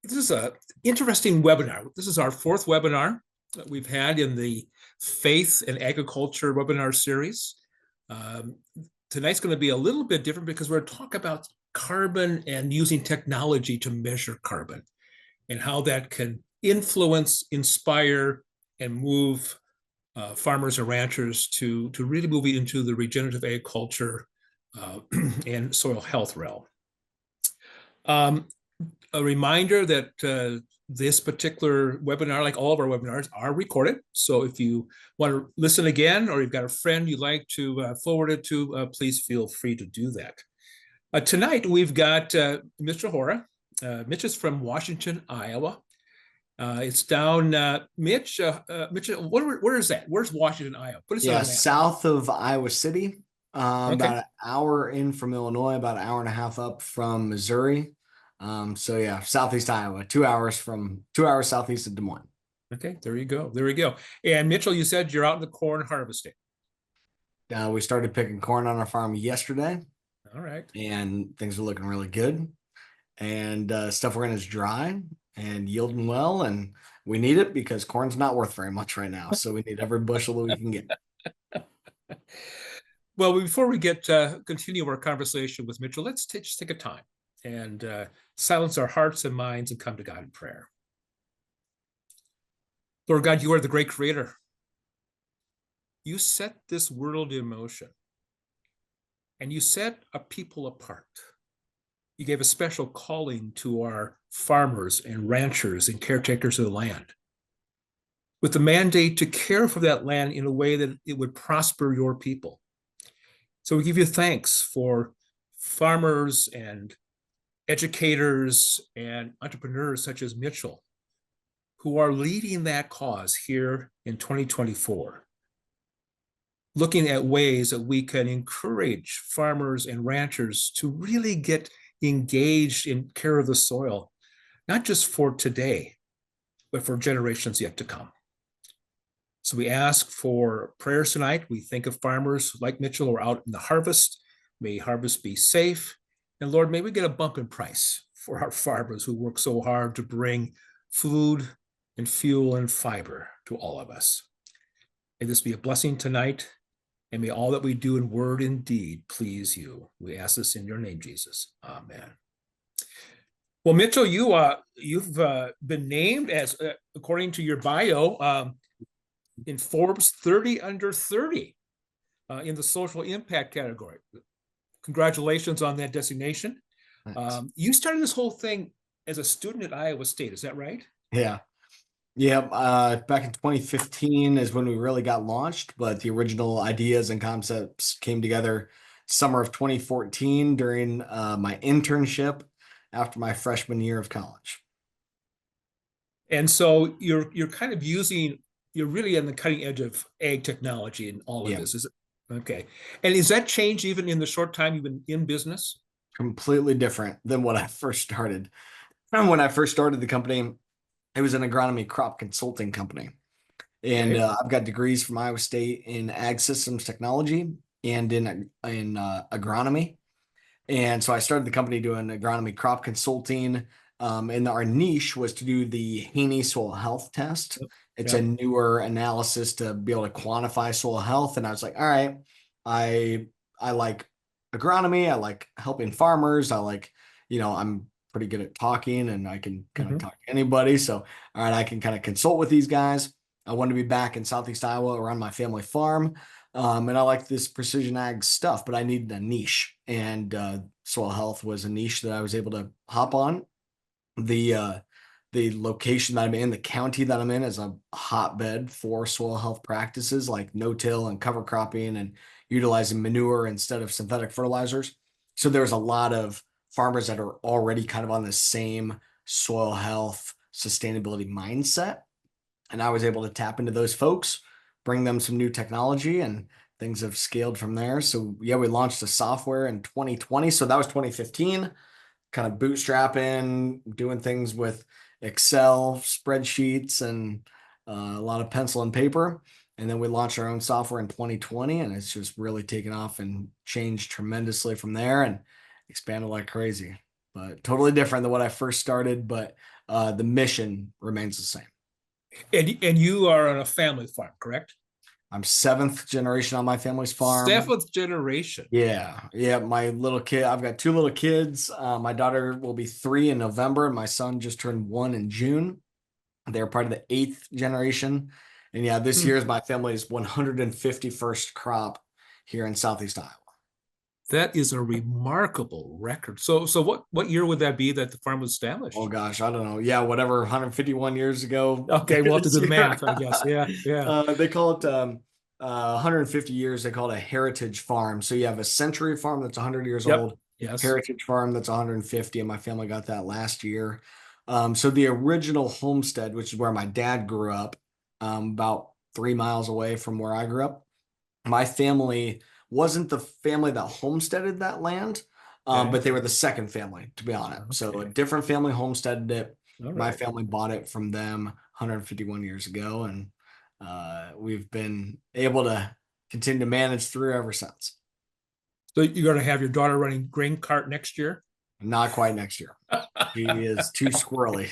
This is an interesting webinar. This is our fourth webinar that we've had in the Faith and Agriculture webinar series. Tonight's going to be a little bit different because we're going to talk about carbon and using technology to measure carbon and how that can influence, inspire, and move farmers and ranchers to really move into the regenerative agriculture and soil health realm. A reminder that this particular webinar, like all of our webinars, are recorded. So if you want to listen again, or you've got a friend you'd like to forward it to, please feel free to do that. Tonight, we've got Mitchell Hora. Mitch is from Washington, Iowa. It's down, Mitch, where is that? Where's Washington, Iowa? Put us on that. South of Iowa City, about an hour in from Illinois, about an hour and a half up from Missouri. Southeast Iowa, 2 hours southeast of Des Moines. Okay, there you go. There we go. And Mitchell, you said you're out in the corn harvesting. We started picking corn on our farm yesterday. All right. And things are looking really good. And stuff we're in is dry and yielding well. And we need it because corn's not worth very much right now. So we need every bushel that we can get. Well, before we continue our conversation with Mitchell, let's just take a time and silence our hearts and minds and come to God in prayer. Lord God, you are the great creator. You set this world in motion, and you set a people apart. You gave a special calling to our farmers and ranchers and caretakers of the land, with the mandate to care for that land in a way that it would prosper your people. So we give you thanks for farmers and educators and entrepreneurs such as Mitchell, who are leading that cause here in 2024, looking at ways that we can encourage farmers and ranchers to really get engaged in care of the soil, not just for today, but for generations yet to come. So we ask for prayers tonight. We think of farmers like Mitchell who are out in the harvest. May harvest be safe. And Lord, may we get a bump in price for our farmers who work so hard to bring food and fuel and fiber to all of us. May this be a blessing tonight, and may all that we do in word and deed please you. We ask this in your name, Jesus. Amen. Well, Mitchell, you've been named as, according to your bio, in Forbes 30 under 30 in the social impact category. Congratulations on that designation. You started this whole thing as a student at Iowa State, is that right? Yeah. Back in 2015 is when we really got launched, but the original ideas and concepts came together summer of 2014 during my internship after my freshman year of college. And so you're kind of you're really on the cutting edge of ag technology and all of this, is it? Okay. And is that changed even in the short time you've been in business? Completely different than when I first started. And when I first started the company, it was an agronomy crop consulting company. And I've got degrees from Iowa State in ag systems technology and in agronomy. And so I started the company doing agronomy crop consulting. And our niche was to do the Haney soil health test. It's a newer analysis to be able to quantify soil health. And I was like, all right, I like agronomy. I like helping farmers. I'm pretty good at talking and I can kind of talk to anybody. So, all right, I can kind of consult with these guys. I wanted to be back in Southeast Iowa around my family farm. And I like this precision ag stuff, but I needed a niche, and soil health was a niche that I was able to hop on. The location that I'm in, the county that I'm in, is a hotbed for soil health practices like no-till and cover cropping and utilizing manure instead of synthetic fertilizers. So there's a lot of farmers that are already kind of on the same soil health sustainability mindset. And I was able to tap into those folks, bring them some new technology, and things have scaled from there. So we launched a software in 2020. So that was 2015, kind of bootstrapping, doing things with Excel spreadsheets and a lot of pencil and paper. And then we launched our own software in 2020, and it's just really taken off and changed tremendously from there and expanded like crazy. But totally different than what I first started, but The mission remains the same. And you are on a family farm, correct? I'm seventh generation on my family's farm. Seventh generation. Yeah, yeah. My little kid, I've got two little kids. My daughter will be 3 in November, and my son just turned 1 in June. They're part of the eighth generation. And yeah, this Hmm. year is my family's 151st crop here in Southeast Iowa. That is a remarkable record. So what year would that be that the farm was Oh established? gosh, I don't know. Yeah, whatever, 151 years ago Okay, we'll have to this do the year. math, I guess. Yeah, yeah. They call it 150 years. They call it a heritage farm. So you have a century farm that's 100 years Yep. old, Yes. heritage farm that's 150, and my family got that last year. So the original homestead, which is where my dad grew up, about 3 miles away from where I grew up, my family wasn't the family that homesteaded that land, Okay. but they were the second family, to be honest. So a Okay. different family homesteaded it. All My right. family bought it from them 151 years ago, and we've been able to continue to manage through ever since. So you're going to have your daughter running grain cart next year? Not quite next year. She is too squirrely.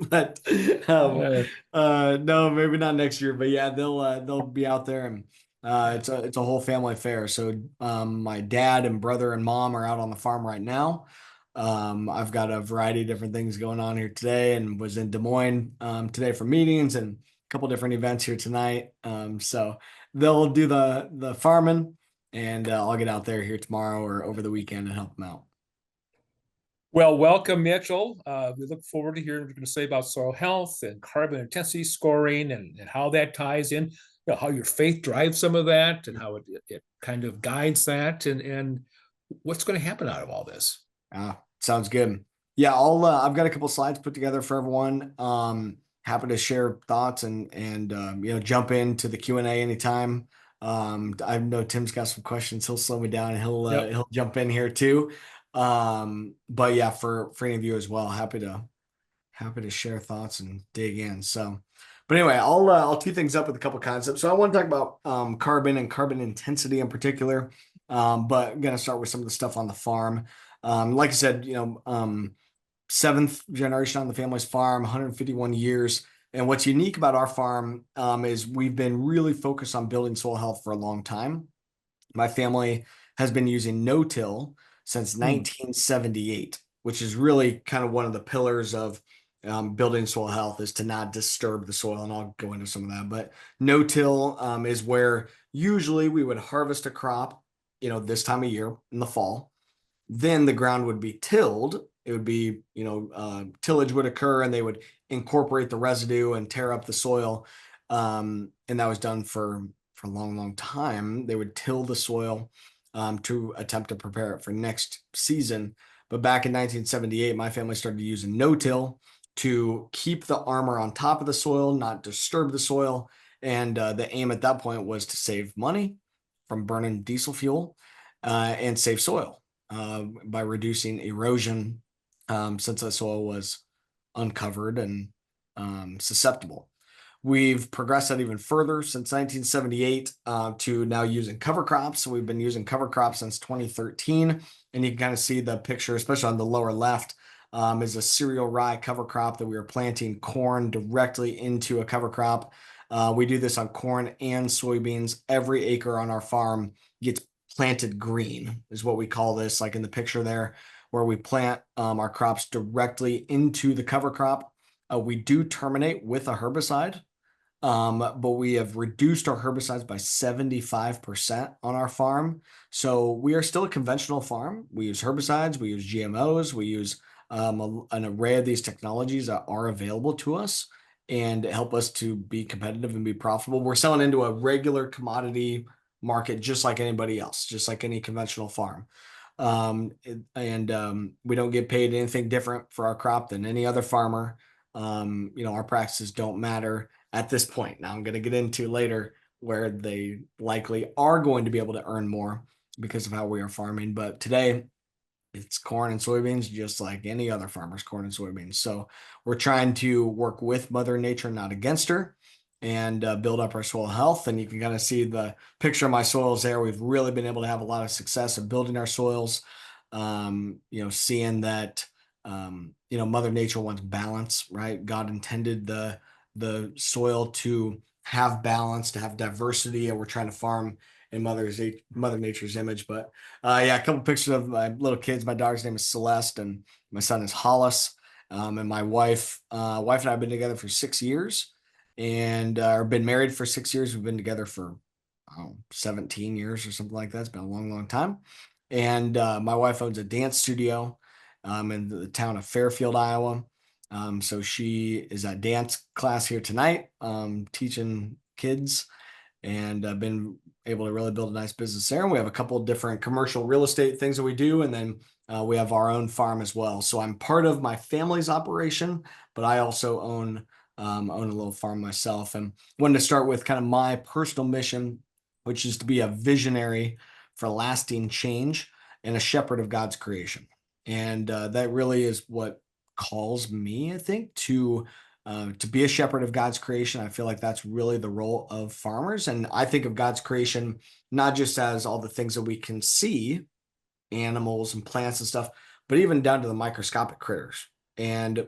But um, Uh, no, maybe not next year. But yeah, they'll be out there, and it's a whole family affair. So my dad and brother and mom are out on the farm right now. I've got a variety of different things going on here today, and was in Des Moines today for meetings and a couple different events here tonight. So they'll do the farming, and I'll get out there here tomorrow or over the weekend and help them out. well, welcome, Mitchell. We look forward to hearing what you're going to say about soil health and carbon intensity scoring and how that ties in, how your faith drives some of that and how it kind of guides that and what's going to happen out of all this. Sounds good. Yeah, I've got a couple slides put together for everyone. Happy to share thoughts and jump into the Q&A anytime. I know Tim's got some questions. He'll slow me down and Yep. he'll jump in here too. But yeah, for any of you as well, happy to share thoughts and dig in. So, but anyway, I'll tee things up with a couple concepts. So I want to talk about carbon and carbon intensity in particular. But I'm gonna start with some of the stuff on the farm. Like I said, seventh generation on the family's farm, 151 years. And what's unique about our farm is we've been really focused on building soil health for a long time. My family has been using no-till since Hmm. 1978, which is really kind of one of the pillars of building soil health is to not disturb the soil. And I'll go into some of that. But no-till is where usually we would harvest a crop, this time of year in the fall. Then the ground would be tilled. It would be, tillage would occur and they would incorporate the residue and tear up the soil. And that was done for a long, long time. They would till the soil to attempt to prepare it for next season. But back in 1978, my family started using no-till to keep the armor on top of the soil, not disturb the soil. And the aim at that point was to save money from burning diesel fuel and save soil by reducing erosion since the soil was uncovered and susceptible. We've progressed that even further since 1978 to now using cover crops. So we've been using cover crops since 2013. And you can kind of see the picture, especially on the lower left, is a cereal rye cover crop that we are planting corn directly into a cover crop. We do this on corn and soybeans. Every acre on our farm gets planted green, is what we call this, like in the picture there, where we plant our crops directly into the cover crop. We do terminate with a herbicide, but we have reduced our herbicides by 75% on our farm. So we are still a conventional farm. We use herbicides, we use GMOs, we use an array of these technologies that are available to us and help us to be competitive and be profitable. We're selling into a regular commodity market just like anybody else, just like any conventional farm. We don't get paid anything different for our crop than any other farmer. Our practices don't matter at this point. Now I'm going to get into later where they likely are going to be able to earn more because of how we are farming. But today it's corn and soybeans, just like any other farmer's corn and soybeans. So we're trying to work with Mother Nature, not against her, and build up our soil health. And you can kind of see the picture of my soils there. We've really been able to have a lot of success in building our soils. Seeing that Mother Nature wants balance, right? God intended the soil to have balance, to have diversity, and we're trying to farm in Mother Nature's image. But yeah, a couple pictures of my little kids. My daughter's name is Celeste, and my son is Hollis. And my wife and I have been together for 6 years, and been married for 6 years. We've been together for 17 years or something like that. It's been a long, long time. And my wife owns a dance studio in the town of Fairfield, Iowa. So she is at dance class here tonight, teaching kids, and I've been able to really build a nice business there. And we have a couple of different commercial real estate things that we do, and then we have our own farm as well. So I'm part of my family's operation, but I also own a little farm myself. And wanted to start with kind of my personal mission, which is to be a visionary for lasting change and a shepherd of God's creation. And that really is what calls me, I think, to be a shepherd of God's creation. I feel like that's really the role of farmers. And I think of God's creation not just as all the things that we can see, animals and plants and stuff, but even down to the microscopic critters. And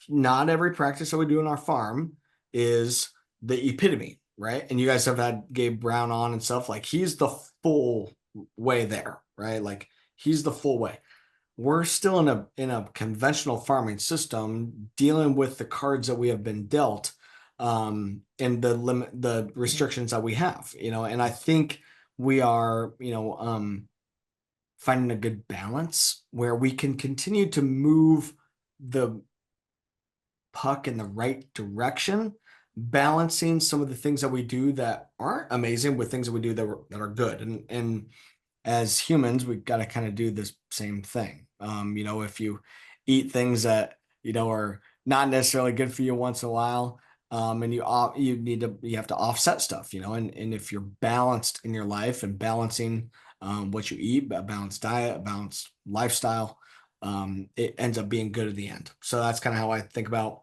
not every practice that we do in our farm is the epitome, right? And you guys have had Gabe Brown on and stuff. Like, he's the full way there, right? Like, he's the full way. We're still in a conventional farming system dealing with the cards that we have been dealt, and the restrictions that we have, and I think we are, finding a good balance where we can continue to move the puck in the right direction, balancing some of the things that we do that aren't amazing with things that we do that are good. And as humans, we've got to kind of do this same thing. If you eat things that are not necessarily good for you once in a while, and you have to offset stuff, and if you're balanced in your life and balancing what you eat, a balanced diet, a balanced lifestyle, it ends up being good at the end. So that's kind of how I think about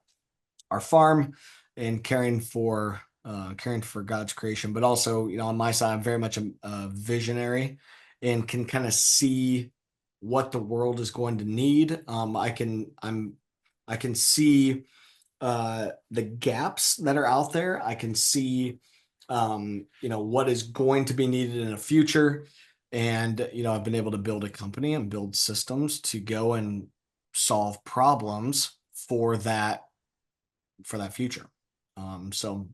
our farm and caring for God's creation. But also, on my side, I'm very much a visionary and can kind of see what the world is going to need. I can see the gaps that are out there. I can see what is going to be needed in the future. And I've been able to build a company and build systems to go and solve problems for that future. So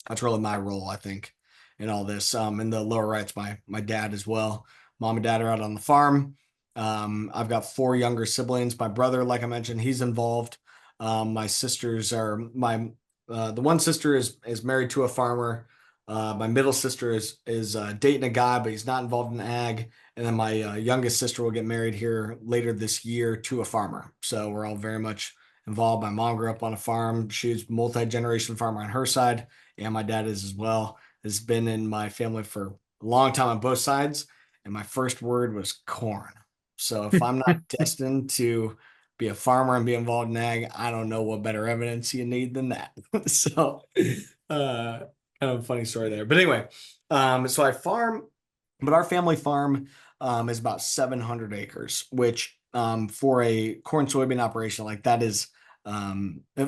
that's really my role, I think, in all this. In the lower right's my dad as well. Mom and dad are out on the farm. I've got 4 younger siblings. My brother, like I mentioned, he's involved. My sisters are the one sister is married to a farmer. My middle sister is dating a guy, but he's not involved in ag. And then my youngest sister will get married here later this year to a farmer. So we're all very much involved. My mom grew up on a farm. She's multi-generation farmer on her side, and my dad is as well. Has been in my family for a long time on both sides. And my first word was corn. So if I'm not destined to be a farmer and be involved in ag, I don't know what better evidence you need than that. So kind of a funny story there. But anyway, so I farm, but our family farm is about 700 acres, which for a corn soybean operation like that is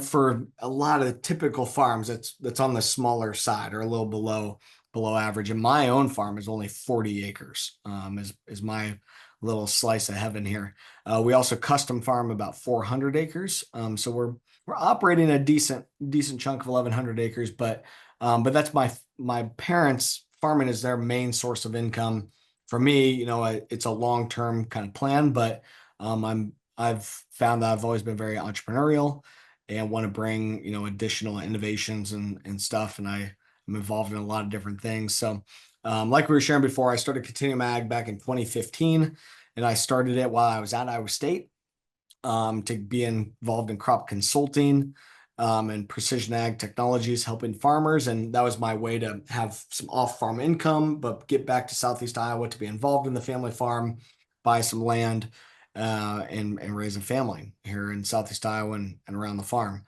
for a lot of typical farms that's on the smaller side or a little below average. And my own farm is only 40 acres. Is my little slice of heaven here. We also custom farm about 400 acres. So we're operating a decent chunk of 1,100 acres, but that's my parents' farming is their main source of income. For me, it's a long-term kind of plan, but I've found that I've always been very entrepreneurial and want to bring, additional innovations and stuff. And I'm involved in a lot of different things. So, like we were sharing before, I started Continuum Ag back in 2015, and I started it while I was at Iowa State, to be involved in crop consulting, and precision ag technologies, helping farmers. And that was my way to have some off-farm income, but get back to Southeast Iowa to be involved in the family farm, buy some land, and raise a family here in Southeast Iowa and around the farm.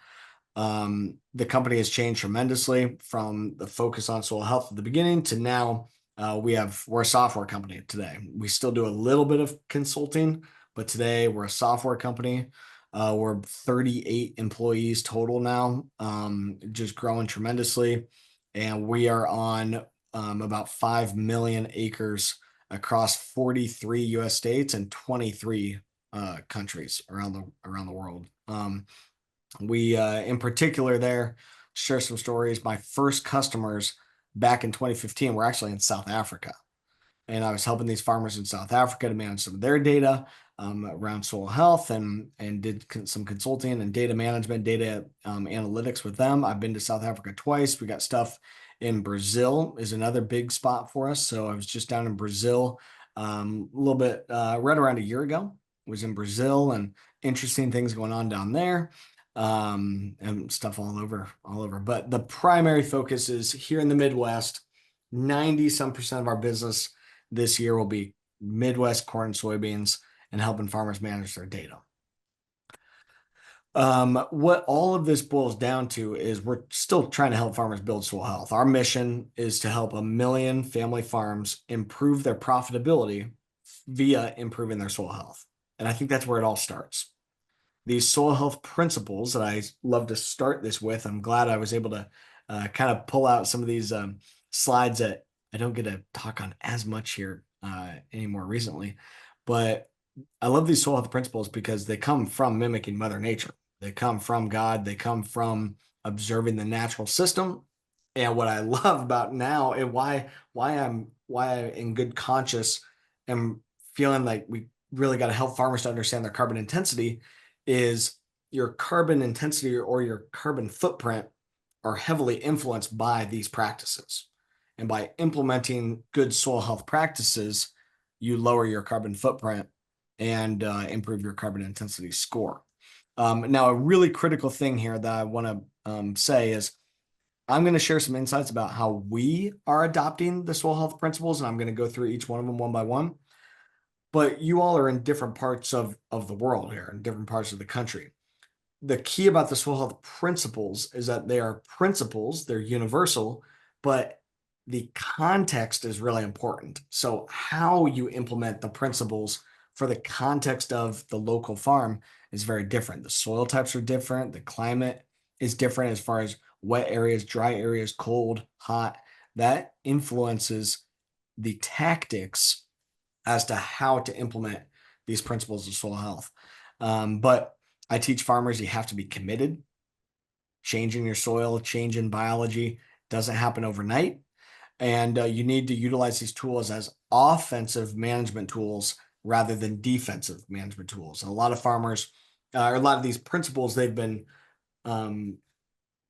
The company has changed tremendously from the focus on soil health at the beginning to now. We're a software company today. We still do a little bit of consulting, but today we're a software company. We're 38 employees total now, just growing tremendously. And we are on about 5 million acres across 43 US states and 23 countries around the world. We in particular there share some stories. My first customers back in 2015 were actually in South Africa, and I was helping these farmers in South Africa to manage some of their data around soil health, and did some consulting and data management, data analytics with them. I've been to South Africa twice. We got stuff in Brazil is another big spot for us. So I was just down in Brazil a little bit right around a year ago. Was in Brazil, and interesting things going on down there, and stuff all over. But the primary focus is here in the Midwest. 90% of our business this year will be Midwest corn and soybeans and helping farmers manage their data. What all of this boils down to is we're still trying to help farmers build soil health. Our mission is to help 1 million family farms improve their profitability via improving their soil health. And I think that's where it all starts. These soil health principles that I love to start this with, I'm glad I was able to kind of pull out some of these slides that I don't get to talk on as much here anymore recently. But I love these soil health principles because they come from mimicking Mother Nature. They come from God. They come from observing the natural system. And what I love about now, and why I in good conscience am feeling like we really got to help farmers to understand their carbon intensity, is your carbon intensity or your carbon footprint are heavily influenced by these practices. And by implementing good soil health practices, you lower your carbon footprint and improve your carbon intensity score. Now, a really critical thing here that I want to say is I'm going to share some insights about how we are adopting the soil health principles, and I'm going to go through each one of them one by one. But you all are in different parts of the world here, in different parts of the country. The key about the soil health principles is that they are principles, they're universal, but the context is really important. So how you implement the principles for the context of the local farm is very different. The soil types are different. The climate is different as far as wet areas, dry areas, cold, hot. That influences the tactics as to how to implement these principles of soil health. But I teach farmers you have to be committed. Changing your soil, changing biology doesn't happen overnight. And you need to utilize these tools as offensive management tools rather than defensive management tools. And a lot of farmers, or a lot of these principles, they've been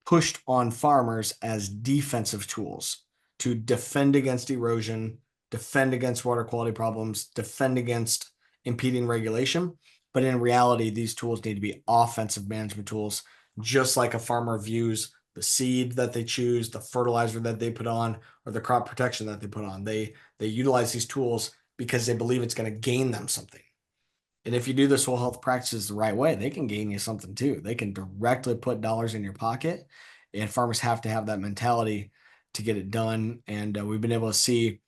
pushed on farmers as defensive tools to defend against erosion, defend against water quality problems, defend against impeding regulation. But in reality, these tools need to be offensive management tools, just like a farmer views the seed that they choose, the fertilizer that they put on, or the crop protection that they put on. They utilize these tools because they believe it's going to gain them something. And if you do the soil health practices the right way, they can gain you something too. They can directly put dollars in your pocket, and farmers have to have that mentality to get it done. And we've been able to see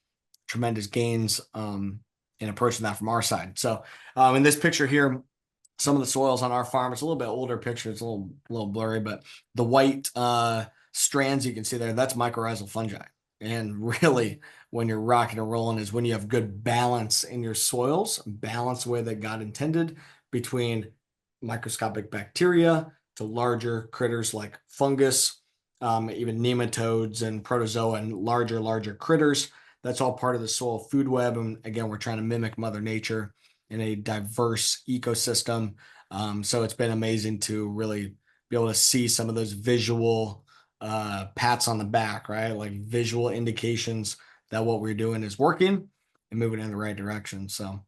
tremendous gains in approaching that from our side. So in this picture here, some of the soils on our farm, it's a little bit older picture. It's a little blurry, but the white strands you can see there, that's mycorrhizal fungi. And really, when you're rocking and rolling is when you have good balance in your soils, balance the way that God intended between microscopic bacteria to larger critters like fungus, even nematodes and protozoa and larger critters. That's all part of the soil food web. And again, we're trying to mimic Mother Nature in a diverse ecosystem. So it's been amazing to really be able to see some of those visual pats on the back, right? Like visual indications that what we're doing is working and moving in the right direction. So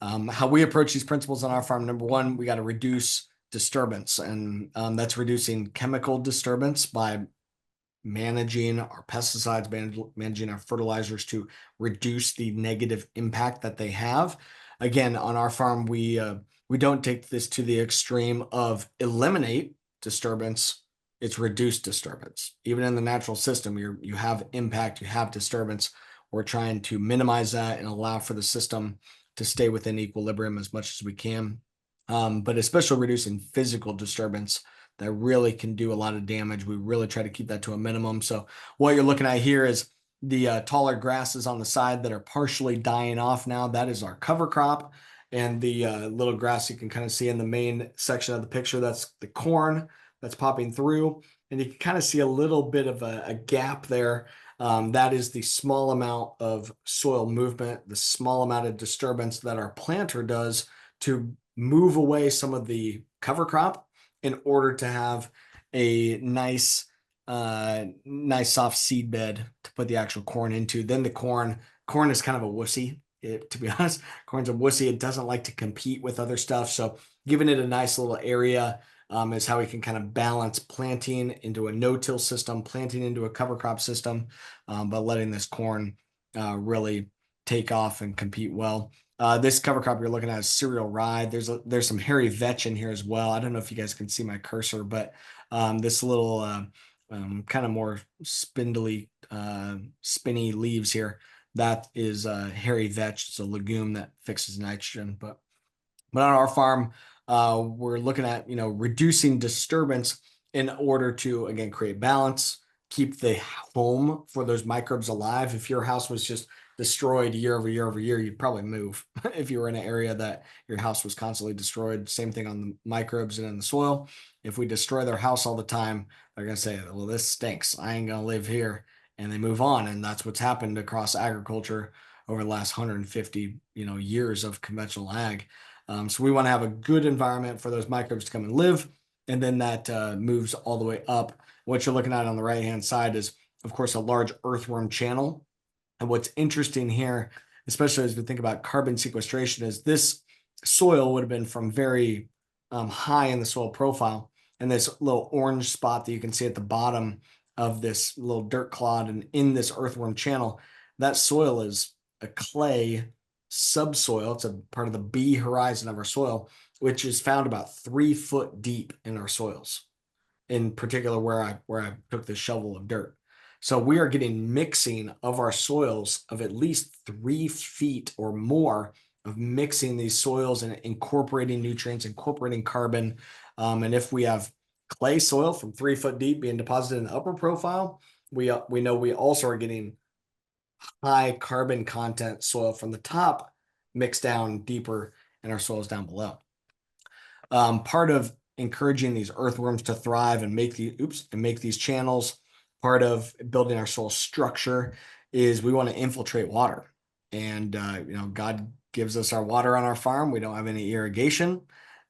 how we approach these principles on our farm, number one, we got to reduce disturbance. And that's reducing chemical disturbance by managing our pesticides, managing our fertilizers to reduce the negative impact that they have. Again, on our farm, we don't take this to the extreme of eliminate disturbance. It's reduced disturbance. Even in the natural system, you have impact, you have disturbance. We're trying to minimize that and allow for the system to stay within equilibrium as much as we can. but especially reducing physical disturbance that really can do a lot of damage. We really try to keep that to a minimum. So what you're looking at here is the taller grasses on the side that are partially dying off now. That is our cover crop. And the little grass you can kind of see in the main section of the picture, that's the corn that's popping through. And you can kind of see a little bit of a gap there. That is the small amount of soil movement, the small amount of disturbance that our planter does to move away some of the cover crop in order to have a nice soft seed bed to put the actual corn into. Then the corn is kind of a wussy. To be honest, corn's a wussy. It doesn't like to compete with other stuff. So giving it a nice little area is how we can kind of balance planting into a no-till system, planting into a cover crop system, but letting this corn really take off and compete well. This cover crop you're looking at is cereal rye. There's some hairy vetch in here as well. I don't know if you guys can see my cursor, but this little kind of more spindly, spinny leaves here, that is hairy vetch. It's a legume that fixes nitrogen. But on our farm, we're looking at reducing disturbance in order to again create balance, keep the home for those microbes alive. If your house was just destroyed year over year over year, you'd probably move. If you were in an area that your house was constantly destroyed, same thing on the microbes and in the soil. If we destroy their house all the time, they're gonna say, well, this stinks, I ain't gonna live here, and they move on. And that's what's happened across agriculture over the last 150 years of conventional ag. So we want to have a good environment for those microbes to come and live, and then that moves all the way up. What you're looking at on the right hand side is, of course, a large earthworm channel. And what's interesting here, especially as we think about carbon sequestration, is this soil would have been from very high in the soil profile. And this little orange spot that you can see at the bottom of this little dirt clod and in this earthworm channel, that soil is a clay subsoil. It's a part of the B horizon of our soil, which is found about 3 foot deep in our soils, in particular where I took this shovel of dirt. So we are getting mixing of our soils of at least 3 feet or more of mixing these soils and incorporating nutrients, incorporating carbon. And if we have clay soil from 3 foot deep being deposited in the upper profile, we know we also are getting high carbon content soil from the top mixed down deeper in our soils down below. Part of encouraging these earthworms to thrive and make these channels, part of building our soil structure, is we want to infiltrate water. And God gives us our water on our farm. We don't have any irrigation,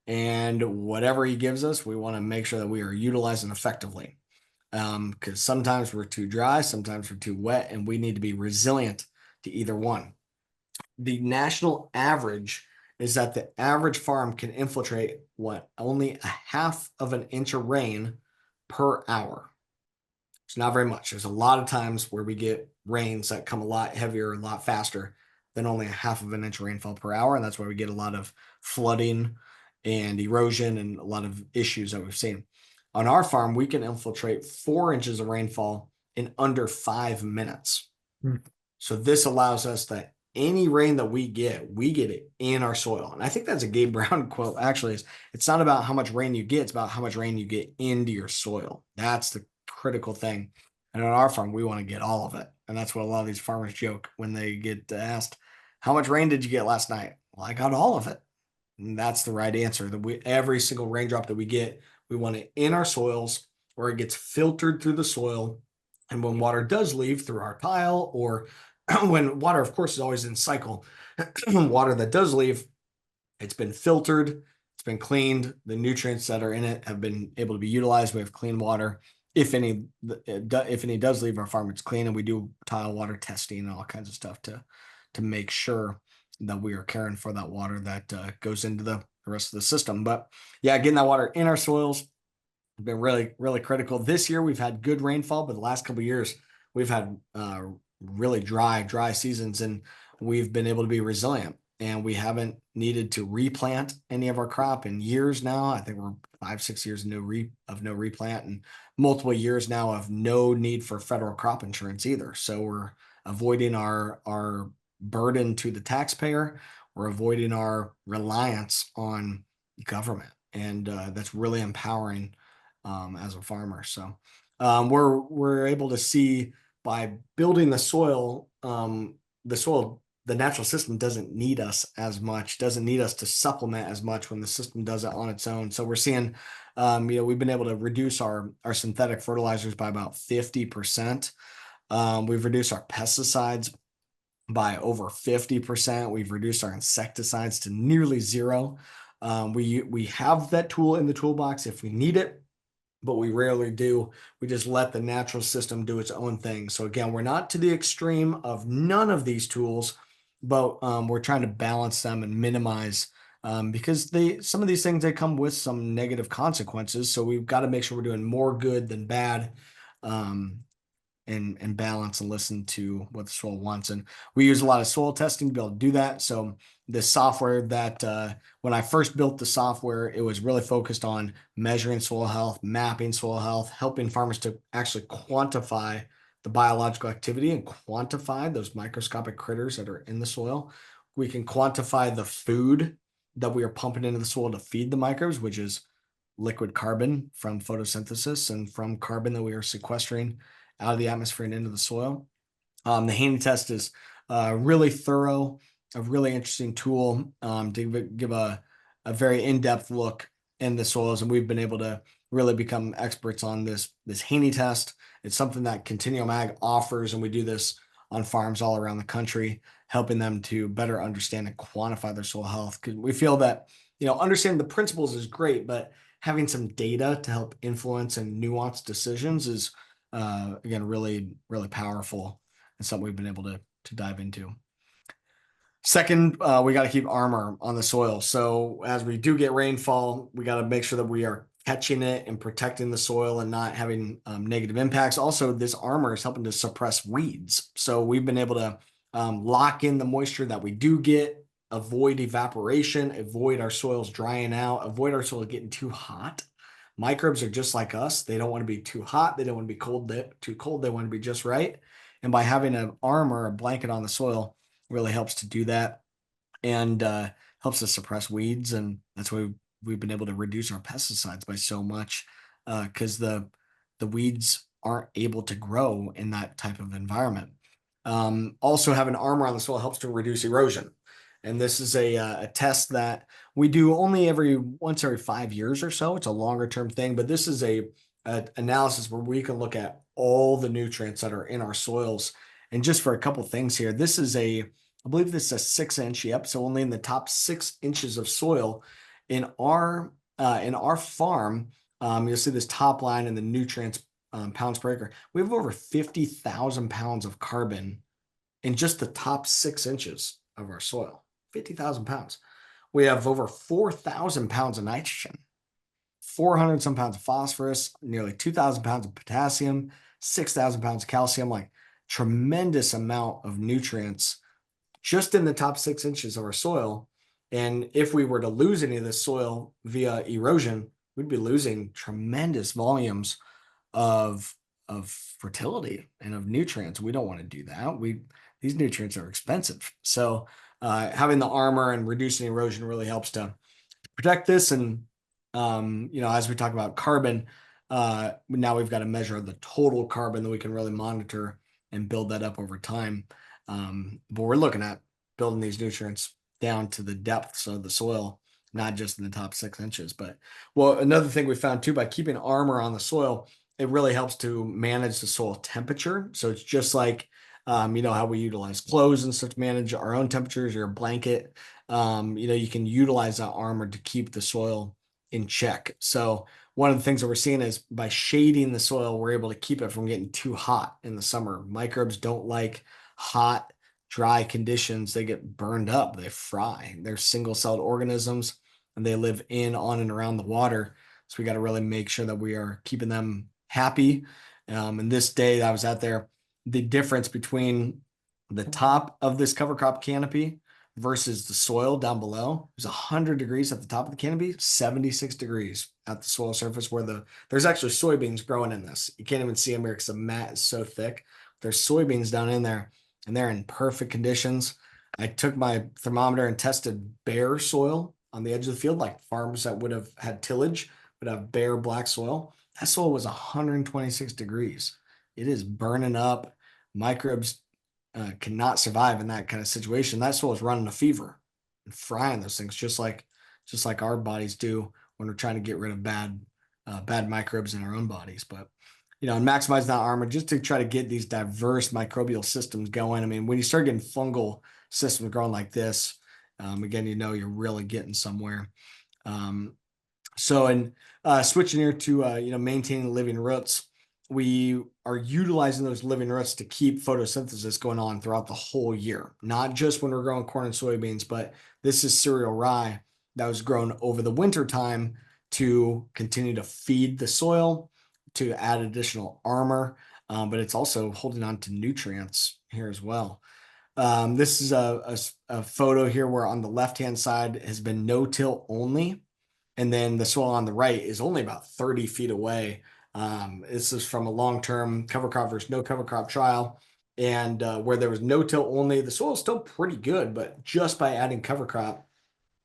and whatever He gives us, we want to make sure that we are utilizing effectively. Because sometimes we're too dry, sometimes we're too wet, and we need to be resilient to either one. The national average is that the average farm can infiltrate only a half of an inch of rain per hour. It's not very much. There's a lot of times where we get rains that come a lot heavier, a lot faster than only a half of an inch of rainfall per hour. And that's why we get a lot of flooding and erosion and a lot of issues that we've seen. On our farm, we can infiltrate 4 inches of rainfall in under 5 minutes. So this allows us that any rain that we get it in our soil. And I think that's a Gabe Brown quote, actually. It's not about how much rain you get, it's about how much rain you get into your soil. That's the critical thing. And on our farm, we want to get all of it. And that's what a lot of these farmers joke when they get asked, how much rain did you get last night? Well, I got all of it. And that's the right answer. Every single raindrop that we get, we want it in our soils where it gets filtered through the soil. And when water does leave through our tile, or when water, of course, is always in cycle, water that does leave, it's been filtered, it's been cleaned, the nutrients that are in it have been able to be utilized. We have clean water. If any does leave our farm, it's clean, and we do tile water testing and all kinds of stuff to make sure that we are caring for that water that goes into the rest of the system. But yeah, getting that water in our soils has been really, really critical. This year we've had good rainfall, but the last couple of years we've had really dry seasons, and we've been able to be resilient, and we haven't needed to replant any of our crop in years now. I think we're 5-6 years of no replant, and multiple years now of no need for federal crop insurance either. So we're avoiding our burden to the taxpayer. We're avoiding our reliance on government, and that's really empowering as a farmer. So we're able to see by building the soil, the natural system doesn't need us as much, doesn't need us to supplement as much when the system does it on its own. So we're seeing, we've been able to reduce our synthetic fertilizers by about 50%. We've reduced our pesticides by over 50%. We've reduced our insecticides to nearly zero. We have that tool in the toolbox if we need it, but we rarely do. We just let the natural system do its own thing. So again, we're not to the extreme of none of these tools, but we're trying to balance them and minimize, because some of these things, they come with some negative consequences. So we've got to make sure we're doing more good than bad. And balance and listen to what the soil wants. And we use a lot of soil testing to be able to do that. So the software that when I first built the software, it was really focused on measuring soil health, mapping soil health, helping farmers to actually quantify the biological activity and quantify those microscopic critters that are in the soil. We can quantify the food that we are pumping into the soil to feed the microbes, which is liquid carbon from photosynthesis and from carbon that we are sequestering out of the atmosphere and into the soil. The Haney test is really thorough, a really interesting tool to give a very in-depth look in the soils, and we've been able to really become experts on this Haney test. It's something that Continuum Ag offers, and we do this on farms all around the country, helping them to better understand and quantify their soil health. Because we feel that understanding the principles is great, but having some data to help influence and nuance decisions is again really powerful and something we've been able to dive into. Second, we got to keep armor on the soil. So as we do get rainfall, we got to make sure that we are catching it and protecting the soil and not having negative impacts. Also, this armor is helping to suppress weeds. So we've been able to lock in the moisture that we do get, avoid evaporation, avoid our soils drying out, avoid our soil getting too hot. Microbes are just like us. They don't want to be too hot. They don't want to be too cold. They want to be just right. And by having an armor, a blanket on the soil, really helps to do that, and helps us suppress weeds. And that's why we've been able to reduce our pesticides by so much, because the weeds aren't able to grow in that type of environment. Also, having armor on the soil helps to reduce erosion. And this is a test that we do only once every 5 years or so. It's a longer term thing, but this is a analysis where we can look at all the nutrients that are in our soils. And just for a couple things here, I believe this is a 6-inch, yep. So only in the top 6 inches of soil in our farm, you'll see this top line in the nutrients pounds per acre. We have over 50,000 pounds of carbon in just the top 6 inches of our soil. 50,000 pounds. We have over 4,000 pounds of nitrogen, 400 some pounds of phosphorus, nearly 2,000 pounds of potassium, 6,000 pounds of calcium, like tremendous amount of nutrients just in the top 6 inches of our soil. And if we were to lose any of this soil via erosion, we'd be losing tremendous volumes of fertility and of nutrients. We don't want to do that. These nutrients are expensive. So having the armor and reducing erosion really helps to protect this. And as we talk about carbon, now we've got to measure the total carbon that we can really monitor and build that up over time. But we're looking at building these nutrients down to the depths of the soil, not just in the top 6 inches. But another thing we found too, by keeping armor on the soil, it really helps to manage the soil temperature. So it's just like, how we utilize clothes and stuff to manage our own temperatures, your blanket. You can utilize that armor to keep the soil in check. So one of the things that we're seeing is by shading the soil, we're able to keep it from getting too hot in the summer. Microbes don't like hot, dry conditions. They get burned up, they fry. They're single-celled organisms, and they live on and around the water. So we got to really make sure that we are keeping them happy. And this day that I was out there, the difference between the top of this cover crop canopy versus the soil down below, it was 100 degrees at the top of the canopy, 76 degrees at the soil surface, where there's actually soybeans growing in this. You can't even see them here because the mat is so thick. There's soybeans down in there, and they're in perfect conditions. I took my thermometer and tested bare soil on the edge of the field, like farms that would have had tillage, would have bare black soil. That soil was 126 degrees. It is burning up. Microbes cannot survive in that kind of situation. That soil is running a fever and frying those things, just like our bodies do when we're trying to get rid of bad microbes in our own bodies. But and maximize that armor just to try to get these diverse microbial systems going. I mean, when you start getting fungal systems growing like this, again, you're really getting somewhere. Um, switching here to maintaining living roots, we are utilizing those living roots to keep photosynthesis going on throughout the whole year, not just when we're growing corn and soybeans, but this is cereal rye that was grown over the winter time to continue to feed the soil, to add additional armor, but it's also holding on to nutrients here as well. This is a photo here where on the left-hand side has been no-till only, and then the soil on the right is only about 30 feet away. This is from a long-term cover crop versus no cover crop trial, and where there was no-till only, the soil is still pretty good, but just by adding cover crop,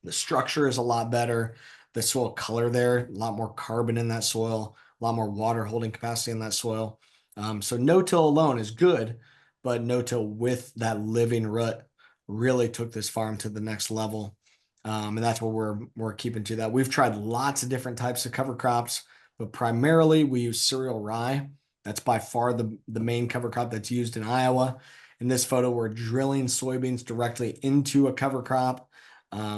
the structure is a lot better. The soil color there, a lot more carbon in that soil, a lot more water holding capacity in that soil. So no-till alone is good, but no-till with that living root really took this farm to the next level. And that's what we're keeping to that. We've tried lots of different types of cover crops, but primarily we use cereal rye. That's by far the main cover crop that's used in Iowa. In this photo, we're drilling soybeans directly into a cover crop.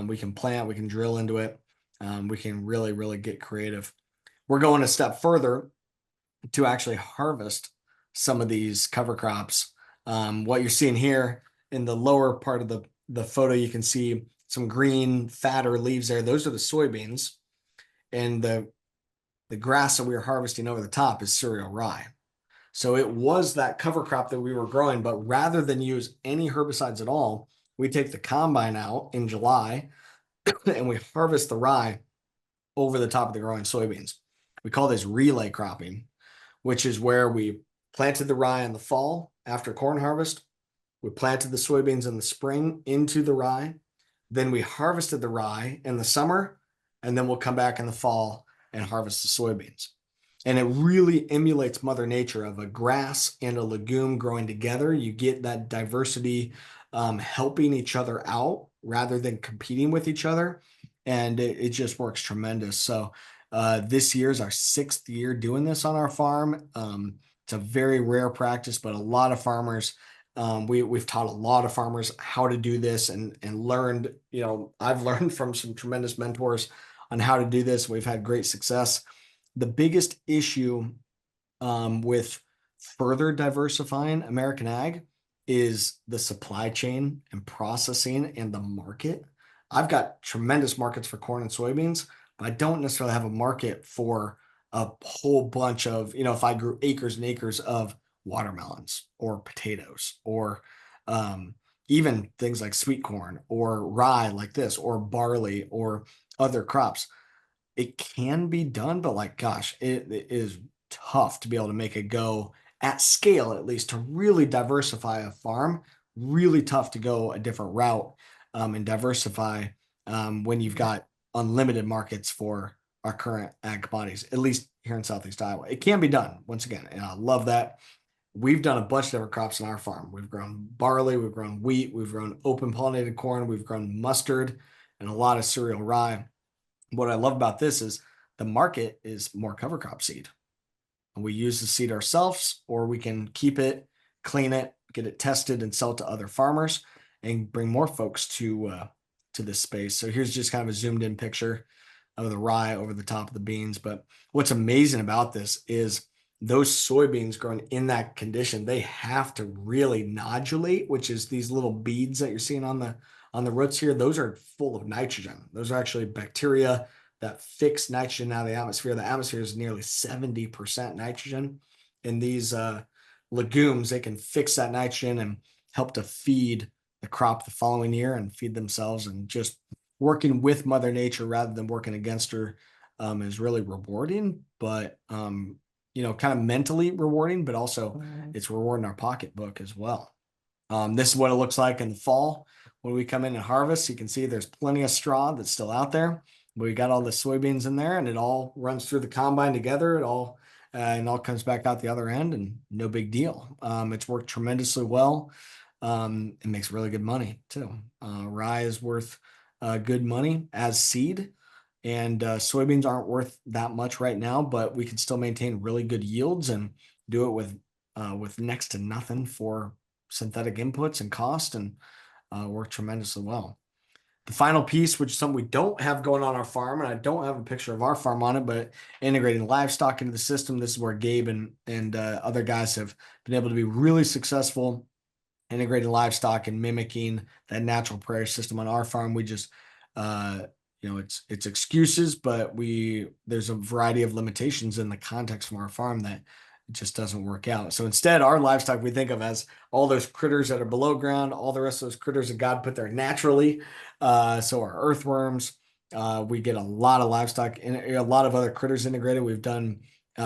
We can plant, we can drill into it. We can really, really get creative. We're going a step further to actually harvest some of these cover crops. What you're seeing here in the lower part of the photo, you can see some green, fatter leaves there. Those are the soybeans. And the grass that we were harvesting over the top is cereal rye. So it was that cover crop that we were growing, but rather than use any herbicides at all, we take the combine out in July and we harvest the rye over the top of the growing soybeans. We call this relay cropping, which is where we planted the rye in the fall after corn harvest. We planted the soybeans in the spring into the rye. Then we harvested the rye in the summer, and then we'll come back in the fall and harvest the soybeans. And it really emulates Mother Nature of a grass and a legume growing together. You get that diversity helping each other out rather than competing with each other. And it just works tremendous. So this year is our 6th year doing this on our farm. It's a very rare practice, but a lot of farmers, we've taught a lot of farmers how to do this and learned, I've learned from some tremendous mentors on how to do this. We've had great success. The biggest issue with further diversifying American ag is the supply chain and processing and the market. I've got tremendous markets for corn and soybeans, but I don't necessarily have a market for a whole bunch of, if I grew acres and acres of watermelons or potatoes or even things like sweet corn or rye like this or barley or other crops. It can be done, but gosh, it is tough to be able to make it go at scale, at least to really diversify a farm. Really tough to go a different route and diversify when you've got unlimited markets for our current ag commodities, at least here in Southeast Iowa. It can be done once again, and I love that. We've done a bunch of different crops on our farm. We've grown barley, we've grown wheat, we've grown open pollinated corn, we've grown mustard, and a lot of cereal rye. What I love about this is the market is more cover crop seed. And we use the seed ourselves, or we can keep it, clean it, get it tested, and sell it to other farmers and bring more folks to this space. So here's just kind of a zoomed in picture of the rye over the top of the beans. But what's amazing about this is those soybeans growing in that condition, they have to really nodulate, which is these little beads that you're seeing on the roots here. Those are full of nitrogen. Those are actually bacteria that fix nitrogen out of the atmosphere. The atmosphere is nearly 70% nitrogen. In these legumes, they can fix that nitrogen and help to feed the crop the following year and feed themselves. And just working with Mother Nature rather than working against her is really rewarding, but kind of mentally rewarding, but also it's rewarding our pocketbook as well. This is what it looks like in the fall when we come in and harvest. You can see there's plenty of straw that's still out there. We got all the soybeans in there, and it all runs through the combine together. It all and all comes back out the other end, and no big deal. It's worked tremendously well. It makes really good money too. Rye is worth good money as seed, and soybeans aren't worth that much right now, but we can still maintain really good yields and do it with next to nothing for synthetic inputs and cost, and work tremendously well. The final piece, which is something we don't have going on our farm, and I don't have a picture of our farm on it, but integrating livestock into the system. This is where Gabe and other guys have been able to be really successful integrating livestock and mimicking that natural prairie system on our farm. We just, it's excuses, but there's a variety of limitations in the context from our farm that it just doesn't work out. So instead, our livestock we think of as all those critters that are below ground, all the rest of those critters that God put there naturally. So our earthworms, we get a lot of livestock and a lot of other critters integrated. We've done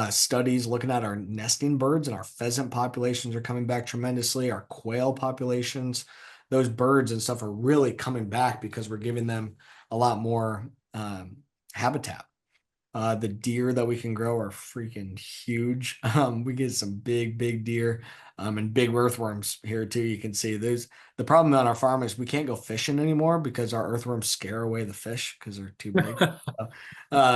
studies looking at our nesting birds, and our pheasant populations are coming back tremendously. Our quail populations, those birds and stuff are really coming back because we're giving them a lot more habitat. The deer that we can grow are freaking huge. We get some big deer, and big earthworms here too. You can see the problem on our farm is we can't go fishing anymore because our earthworms scare away the fish because they're too big.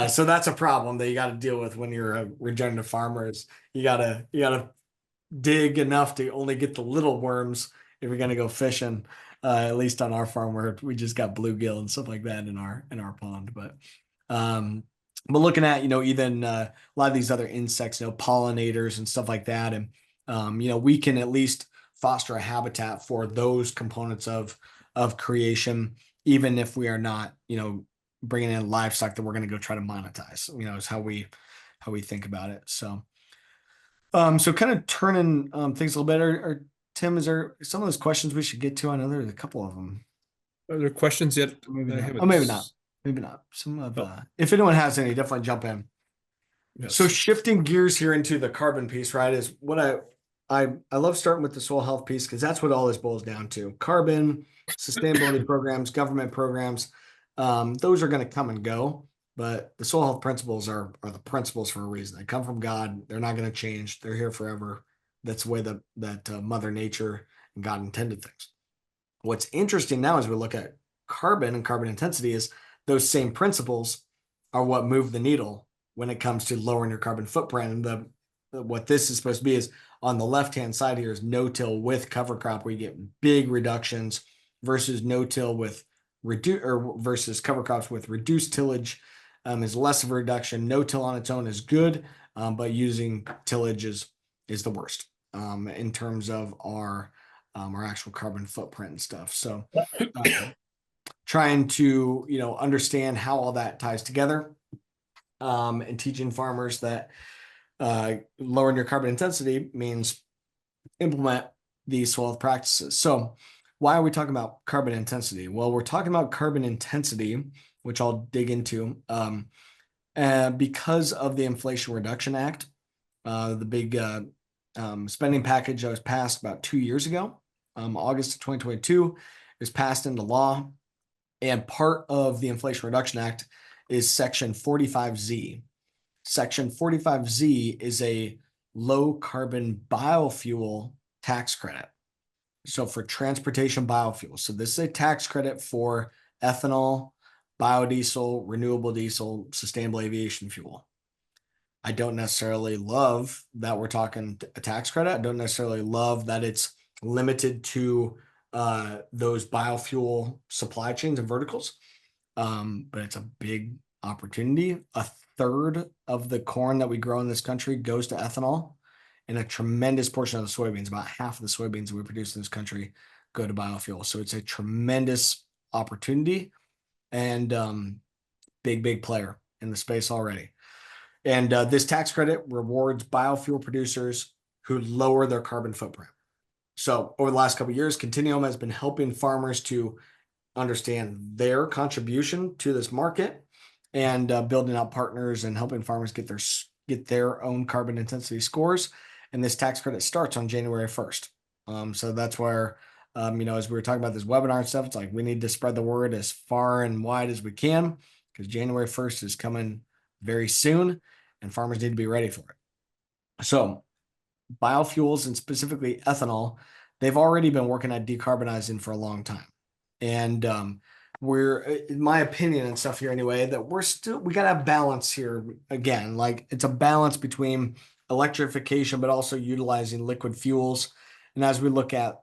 So that's a problem that you got to deal with when you're a regenerative farmer. Is you gotta dig enough to only get the little worms if you're gonna go fishing. At least on our farm where we just got bluegill and stuff like that in our pond. But looking at even a lot of these other insects, pollinators and stuff like that, and we can at least foster a habitat for those components of creation, even if we are not bringing in livestock that we're going to go try to monetize. Is how we think about it. So kind of turning things a little bit. Or Tim, is there some of those questions we should get to? I know there's a couple of them. Are there questions yet? Maybe I not. haven't. Oh, maybe not. Maybe not. Some of if anyone has any, definitely jump in. Yes. So shifting gears here into the carbon piece, right, is what I love starting with the soil health piece because that's what all this boils down to. Carbon, sustainability programs, government programs, those are going to come and go, but the soil health principles are the principles for a reason. They come from God. They're not going to change. They're here forever. That's the way that Mother Nature and God intended things. What's interesting now as we look at carbon and carbon intensity is those same principles are what move the needle when it comes to lowering your carbon footprint. And what this is supposed to be is on the left-hand side here is no-till with cover crop, where you get big reductions versus no-till with versus cover crops with reduced tillage is less of a reduction. No-till on its own is good, but using tillage is the worst in terms of our actual carbon footprint and stuff. So trying to understand how all that ties together, and teaching farmers that lowering your carbon intensity means implement these soil health practices. So why are we talking about carbon intensity? Well, we're talking about carbon intensity, which I'll dig into, because of the Inflation Reduction Act, the big spending package that was passed about 2 years ago, August of 2022, is passed into law. And part of the Inflation Reduction Act is Section 45Z. Section 45Z is a low carbon biofuel tax credit. So for transportation biofuels. So this is a tax credit for ethanol, biodiesel, renewable diesel, sustainable aviation fuel. I don't necessarily love that we're talking a tax credit. I don't necessarily love that it's limited to those biofuel supply chains and verticals. But it's a big opportunity. A third of the corn that we grow in this country goes to ethanol, and a tremendous portion of the soybeans, about half of the soybeans that we produce in this country, go to biofuel. So it's a tremendous opportunity, and big player in the space already. And this tax credit rewards biofuel producers who lower their carbon footprint. So over the last couple of years, Continuum has been helping farmers to understand their contribution to this market, and building out partners and helping farmers get their own carbon intensity scores. And this tax credit starts on January 1st. So that's where As we were talking about this webinar and stuff, it's like we need to spread the word as far and wide as we can because January 1st is coming very soon and farmers need to be ready for it. So biofuels and specifically ethanol, they've already been working at decarbonizing for a long time. And we're, in my opinion and stuff here anyway, that we got to have balance here again. Like it's a balance between electrification, but also utilizing liquid fuels. And as we look at,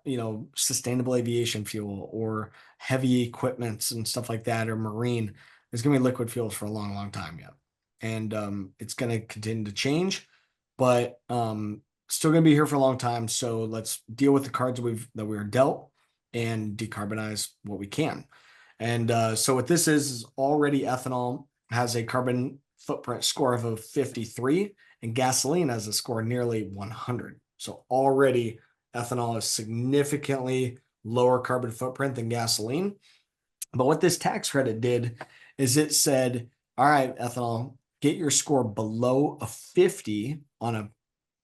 sustainable aviation fuel or heavy equipments and stuff like that, or marine, there's going to be liquid fuels for a long, long time yet. And it's going to continue to change, but still going to be here for a long time. So let's deal with the cards that we are dealt and decarbonize what we can. And so what this is already ethanol has a carbon footprint score of a 53 and gasoline has a score nearly 100. So already ethanol is significantly lower carbon footprint than gasoline. But what this tax credit did is it said, all right, ethanol, get your score below a 50 on a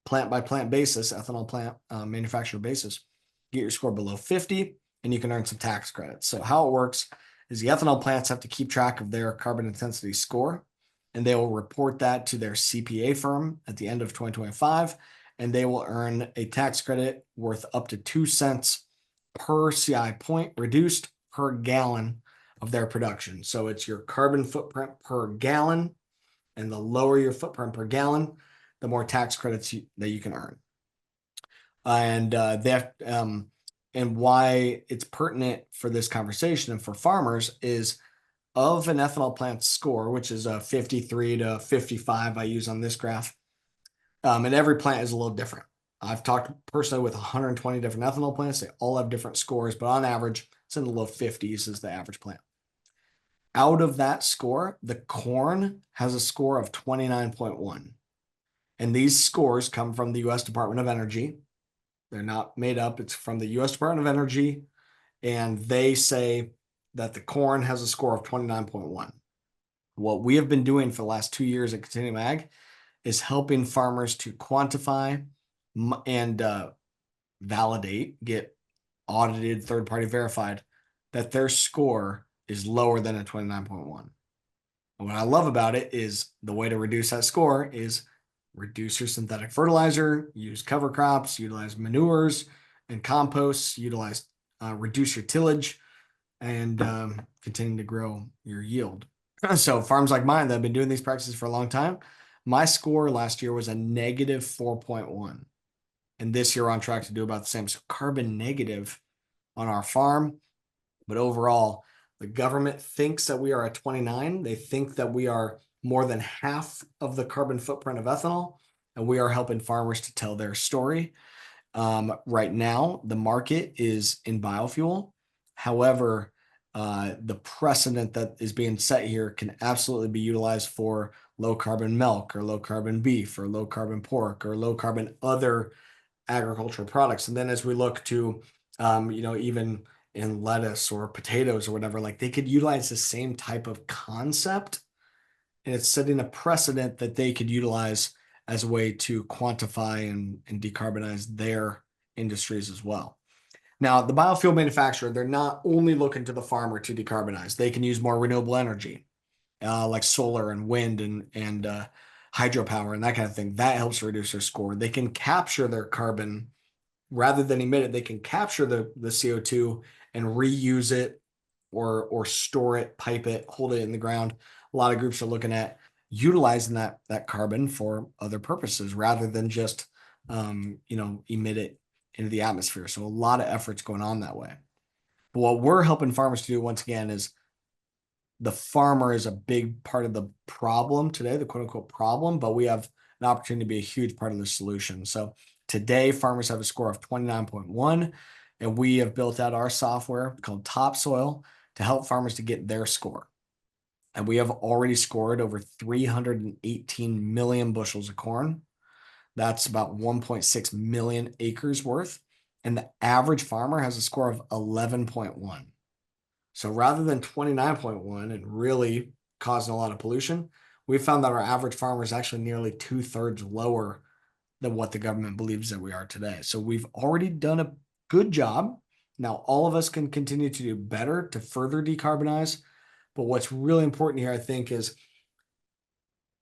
plant by plant basis, ethanol plant manufacturer basis, get your score below 50 and you can earn some tax credits. So how it works is the ethanol plants have to keep track of their carbon intensity score and they will report that to their CPA firm at the end of 2025 and they will earn a tax credit worth up to 2 cents per CI point reduced per gallon of their production. So it's your carbon footprint per gallon, and the lower your footprint per gallon, the more tax credits that you can earn. And why it's pertinent for this conversation and for farmers is of an ethanol plant score, which is a 53 to 55 I use on this graph. And every plant is a little different. I've talked personally with 120 different ethanol plants. They all have different scores, but on average, it's in the low 50s is the average plant. Out of that score, the corn has a score of 29.1. And these scores come from the U.S. Department of Energy. They're not made up. It's from the U.S. Department of Energy. And they say that the corn has a score of 29.1. What we have been doing for the last 2 years at Continuum Ag is helping farmers to quantify and validate, get audited, third-party verified, that their score is lower than a 29.1. And what I love about it is the way to reduce that score is reduce your synthetic fertilizer, use cover crops, utilize manures and composts, reduce your tillage, and continue to grow your yield. So farms like mine that have been doing these practices for a long time, my score last year was a negative 4.1. And this year we're on track to do about the same. So carbon negative on our farm. But overall, the government thinks that we are at 29. They think that we are more than half of the carbon footprint of ethanol, and we are helping farmers to tell their story. Right now, the market is in biofuel. However, the precedent that is being set here can absolutely be utilized for low carbon milk or low carbon beef or low carbon pork or low carbon other agricultural products. And then as we look to, even in lettuce or potatoes or whatever, like they could utilize the same type of concept. And it's setting a precedent that they could utilize as a way to quantify and decarbonize their industries as well. Now, the biofuel manufacturer, they're not only looking to the farmer to decarbonize. They can use more renewable energy, like solar and wind and hydropower and that kind of thing. That helps reduce their score. They can capture their carbon rather than emit it. They can capture the CO2 and reuse it or store it, pipe it, hold it in the ground. A lot of groups are looking at utilizing that carbon for other purposes rather than just emit it into the atmosphere. So a lot of efforts going on that way. But what we're helping farmers to do once again is the farmer is a big part of the problem today, the quote unquote problem, but we have an opportunity to be a huge part of the solution. So today farmers have a score of 29.1 and we have built out our software called Topsoil to help farmers to get their score. And we have already scored over 318 million bushels of corn. That's about 1.6 million acres worth. And the average farmer has a score of 11.1. So rather than 29.1 and really causing a lot of pollution, we found that our average farmer is actually nearly 2/3 lower than what the government believes that we are today. So we've already done a good job Now, all of us can continue to do better to further decarbonize. But what's really important here, I think, is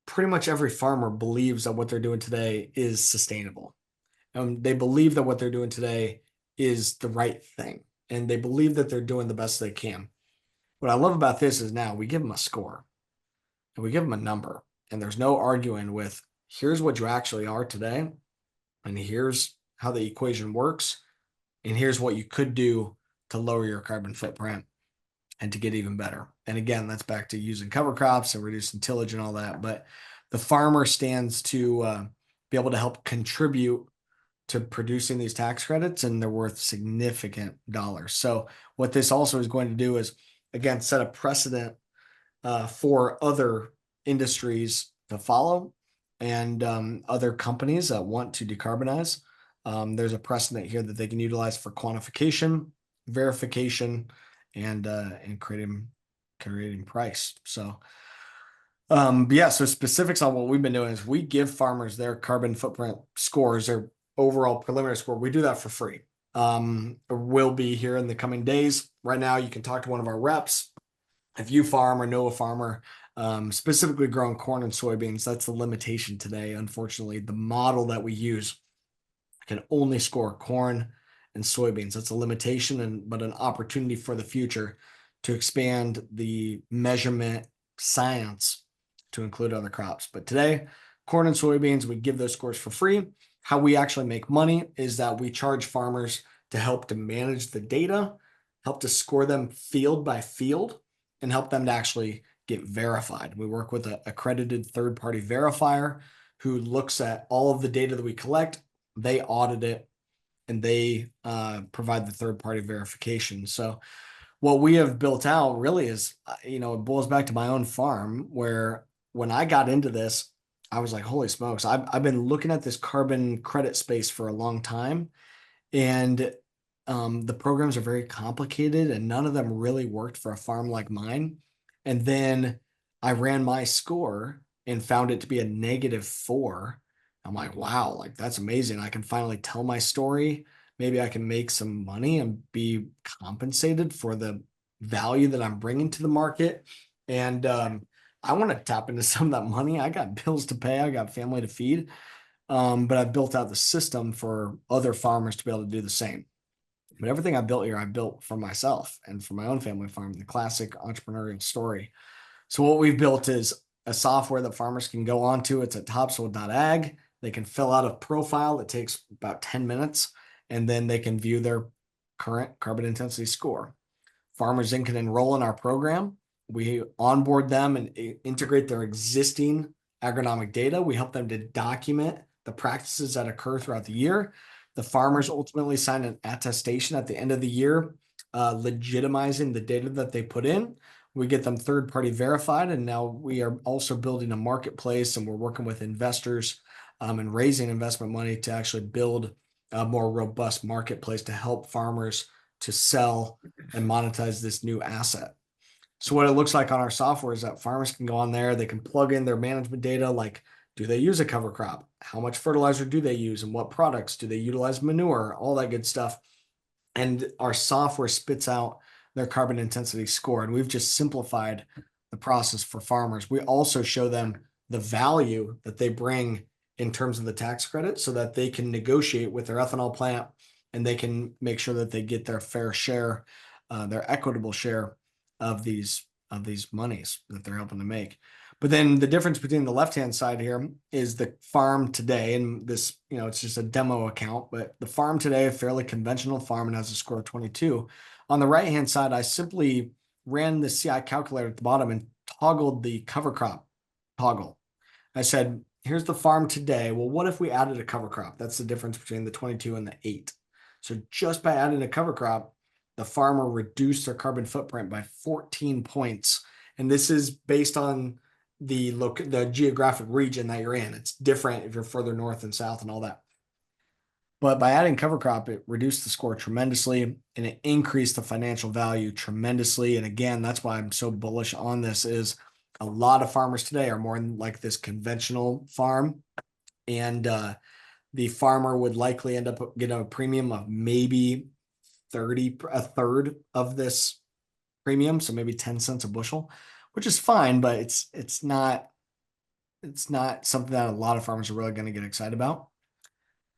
pretty much every farmer believes that what they're doing today is sustainable. They believe that what they're doing today is the right thing. And they believe that they're doing the best they can. What I love about this is now we give them a score and we give them a number. And there's no arguing with here's what you actually are today. And here's how the equation works. And here's what you could do to lower your carbon footprint and to get even better. And again, that's back to using cover crops and reducing tillage and all that. But the farmer stands to be able to help contribute to producing these tax credits, and they're worth significant dollars. So what this also is going to do is, again, set a precedent for other industries to follow and other companies that want to decarbonize. There's a precedent here that they can utilize for quantification, verification, and creating price. So yeah, so specifics on what we've been doing is we give farmers their carbon footprint scores, their overall preliminary score. We do that for free. Will be here in the coming days. Right now, you can talk to one of our reps. If you farm or know a farmer, specifically growing corn and soybeans, that's the limitation today. Unfortunately, the model that we use can only score corn and soybeans. That's a limitation, but an opportunity for the future to expand the measurement science to include other crops. But today, corn and soybeans, we give those scores for free. How we actually make money is that we charge farmers to help to manage the data, help to score them field by field, and help them to actually get verified. We work with an accredited third-party verifier who looks at all of the data that we collect. They audit it, and they provide the third-party verification. So what we have built out really is, it boils back to my own farm, where when I got into this, I was like, holy smokes, I've been looking at this carbon credit space for a long time. And the programs are very complicated and none of them really worked for a farm like mine. And then I ran my score and found it to be a -4. I'm like, wow, like that's amazing. I can finally tell my story. Maybe I can make some money and be compensated for the value that I'm bringing to the market. And I want to tap into some of that money. I got bills to pay. I got family to feed. But I built out the system for other farmers to be able to do the same. But everything I built here, I built for myself and for my own family farm, the classic entrepreneurial story. So what we've built is a software that farmers can go onto. It's at topsoil.ag. They can fill out a profile that takes about 10 minutes, and then they can view their current carbon intensity score. Farmers then can enroll in our program. We onboard them and integrate their existing agronomic data. We help them to document the practices that occur throughout the year. The farmers ultimately sign an attestation at the end of the year, legitimizing the data that they put in. We get them third-party verified, and now we are also building a marketplace, and we're working with investors and raising investment money to actually build a more robust marketplace to help farmers to sell and monetize this new asset. So what it looks like on our software is that farmers can go on there, they can plug in their management data, like do they use a cover crop? How much fertilizer do they use and what products? Do they utilize manure? All that good stuff. And our software spits out their carbon intensity score. And we've just simplified the process for farmers. We also show them the value that they bring in terms of the tax credit so that they can negotiate with their ethanol plant and they can make sure that they get their fair share, their equitable share of these monies that they're helping to make. But then the difference between the left-hand side here is the farm today, and this, it's just a demo account, but the farm today, a fairly conventional farm, and has a score of 22. On the right-hand side, I simply ran the CI calculator at the bottom and toggled the cover crop toggle. I said, here's the farm today. Well, what if we added a cover crop? That's the difference between the 22 and the 8. So just by adding a cover crop, the farmer reduced their carbon footprint by 14 points. And this is based on the geographic region that you're in. It's different if you're further north and south and all that. But by adding cover crop, it reduced the score tremendously and it increased the financial value tremendously. And again, that's why I'm so bullish on this is a lot of farmers today are more like this conventional farm. And the farmer would likely end up getting a premium of maybe a third of this premium, so maybe 10 cents a bushel, which is fine, but it's not something that a lot of farmers are really going to get excited about.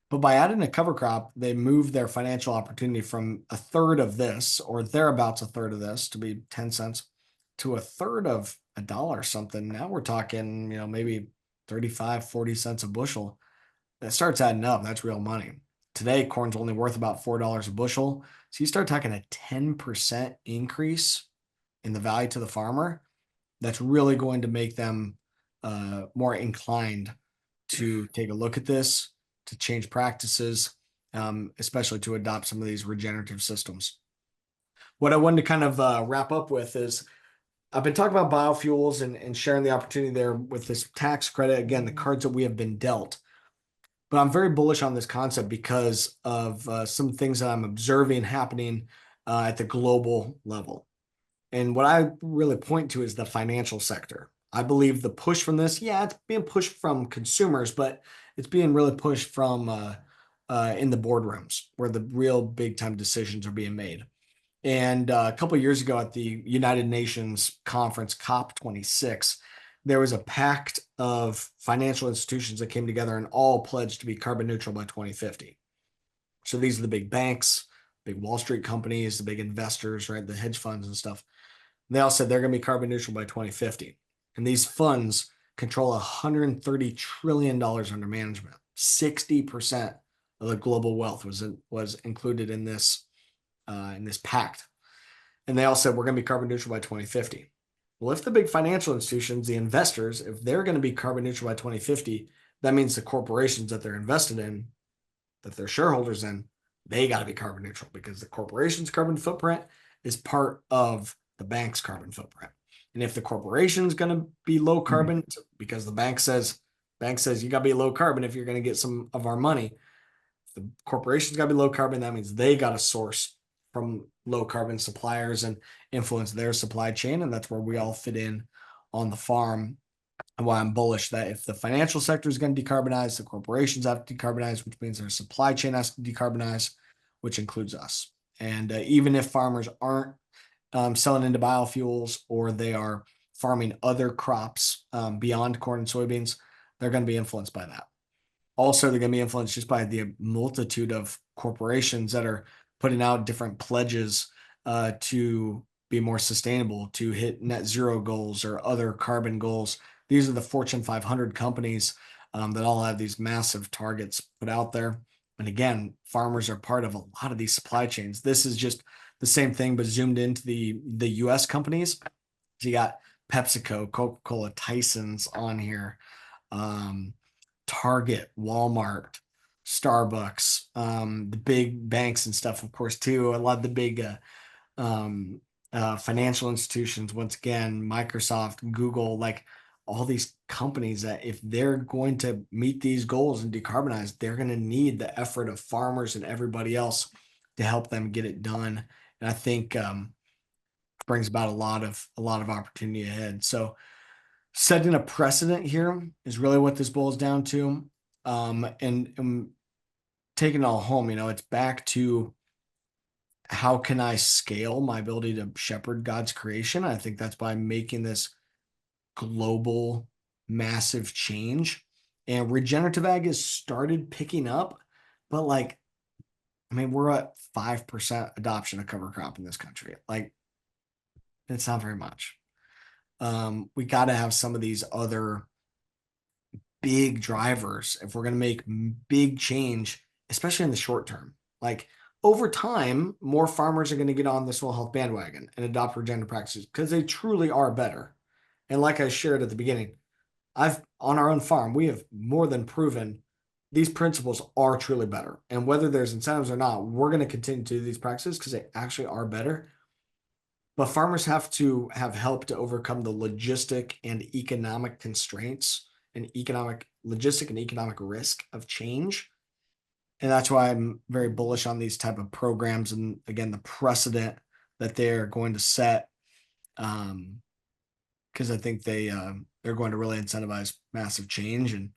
But by adding a cover crop, they move their financial opportunity from a third of this, or thereabouts a third of this, to be 10 cents, to a third of a dollar something. Now we're talking, maybe 35, 40 cents a bushel. That starts adding up. That's real money. Today, corn's only worth about $4 a bushel. So you start talking a 10% increase in the value to the farmer. That's really going to make them more inclined to take a look at this, to change practices, especially to adopt some of these regenerative systems. What I wanted to kind of wrap up with is I've been talking about biofuels and sharing the opportunity there with this tax credit. Again, the cards that we have been dealt. But I'm very bullish on this concept because of some things that I'm observing happening at the global level. And what I really point to is the financial sector. I believe the push from this, yeah, it's being pushed from consumers, but it's being really pushed from in the boardrooms where the real big time decisions are being made. And a couple of years ago at the United Nations conference, COP26, there was a pact of financial institutions that came together and all pledged to be carbon neutral by 2050. So these are the big banks, big Wall Street companies, the big investors, right? The hedge funds and stuff. They all said they're going to be carbon neutral by 2050. And these funds control $130 trillion under management. 60% of the global wealth was included in this pact. And they all said we're going to be carbon neutral by 2050. Well, if the big financial institutions, the investors, if they're going to be carbon neutral by 2050, that means the corporations that they're invested in, that they're shareholders in, they got to be carbon neutral because the corporation's carbon footprint is part of the bank's carbon footprint. And if the corporation's going to be low carbon, because the bank says you got to be low carbon if you're going to get some of our money, the corporation's got to be low carbon. That means they got to source from low carbon suppliers and influence their supply chain. And that's where we all fit in on the farm. And why I'm bullish that if the financial sector is going to decarbonize, the corporations have to decarbonize, which means their supply chain has to decarbonize, which includes us. And even if farmers aren't selling into biofuels or they are farming other crops beyond corn and soybeans, they're going to be influenced by that. Also, they're going to be influenced just by the multitude of corporations that are putting out different pledges to be more sustainable, to hit net zero goals or other carbon goals. These are the Fortune 500 companies that all have these massive targets put out there. And again, farmers are part of a lot of these supply chains. This is just the same thing, but zoomed into the US companies. So you got PepsiCo, Coca-Cola, Tyson's on here, Target, Walmart, Starbucks, the big banks and stuff, of course, too. A lot of the big financial institutions, once again, Microsoft, Google, like all these companies that if they're going to meet these goals and decarbonize, they're going to need the effort of farmers and everybody else to help them get it done. And I think brings about a lot of opportunity ahead. So setting a precedent here is really what this boils down to. And taking it all home, it's back to how can I scale my ability to shepherd God's creation? I think that's by making this global, massive change. And regenerative ag has started picking up, but we're at 5% adoption of cover crop in this country. It's not very much. We got to have some of these other big drivers if we're going to make big change, especially in the short term. Over time, more farmers are going to get on the soil health bandwagon and adopt regenerative practices because they truly are better. And like I shared at the beginning, on our own farm, we have more than proven these principles are truly better. And whether there's incentives or not, we're going to continue to do these practices because they actually are better. But farmers have to have help to overcome the logistic and economic constraints and economic risk of change. And that's why I'm very bullish on these type of programs. And again, the precedent that they're going to set, because I think they're going to really incentivize massive change. And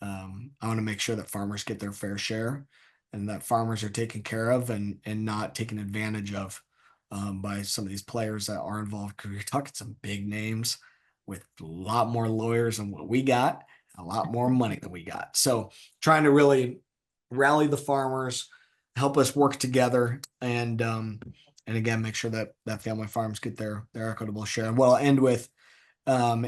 I want to make sure that farmers get their fair share. and that farmers are taken care of and not taken advantage of by some of these players that are involved. Because you're talking some big names with a lot more lawyers than what we got, a lot more money than we got. So trying to really rally the farmers, help us work together, and again make sure that family farms get their equitable share. And what I'll end with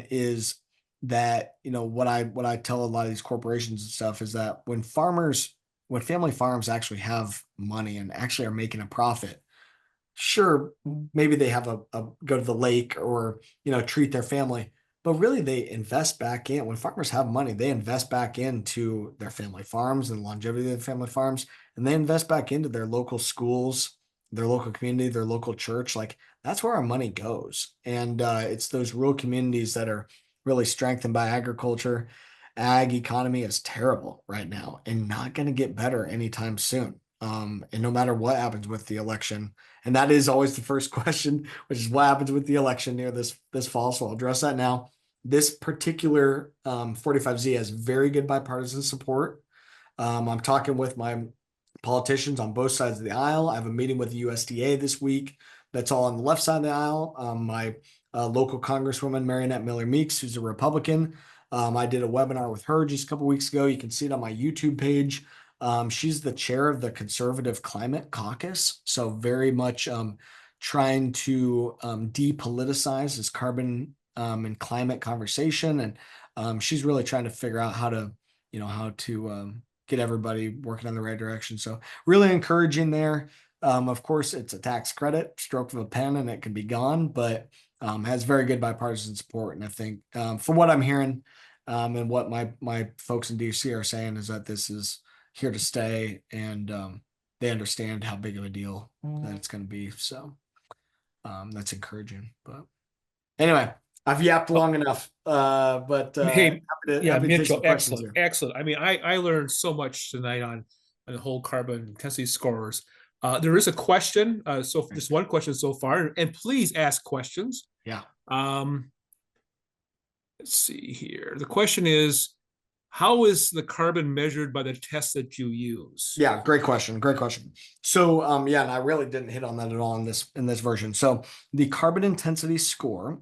is that what I tell a lot of these corporations and stuff is that when family farms actually have money and actually are making a profit, sure, maybe they have a go to the lake or treat their family, but really they invest back in. When farmers have money, they invest back into their family farms and longevity of the family farms, and they invest back into their local schools, their local community, their local church. Like that's where our money goes, and it's those rural communities that are really strengthened by agriculture. Ag economy is terrible right now and not going to get better anytime soon. And no matter what happens with the election, and that is always the first question, which is what happens with the election near this fall. So I'll address that now. This particular 45Z has very good bipartisan support. I'm talking with my politicians on both sides of the aisle. I have a meeting with the USDA this week. That's all on the left side of the aisle. My local Congresswoman, Marionette Miller Meeks, who's a Republican. I did a webinar with her just a couple weeks ago. You can see it on my YouTube page. She's the chair of the Conservative Climate Caucus, so very much trying to depoliticize this carbon and climate conversation, and she's really trying to figure out how to, get everybody working in the right direction. So really encouraging there. Of course, it's a tax credit, stroke of a pen, and it can be gone, but has very good bipartisan support. And I think from what I'm hearing and what my folks in DC are saying is that this is here to stay, and they understand how big of a deal that it's going to be. So that's encouraging. But anyway, I've yapped long enough. But Hey, yeah, happy to take Mitchell, some questions excellent, here. excellent. I mean, I learned so much tonight on the whole carbon intensity scores. There is a question, so just one question so far, and please ask questions. Yeah. Um, let's see here. The question is, how is the carbon measured by the test that you use? Yeah, great question. Great question. So yeah, and I really didn't hit on that at all in this version. So the carbon intensity score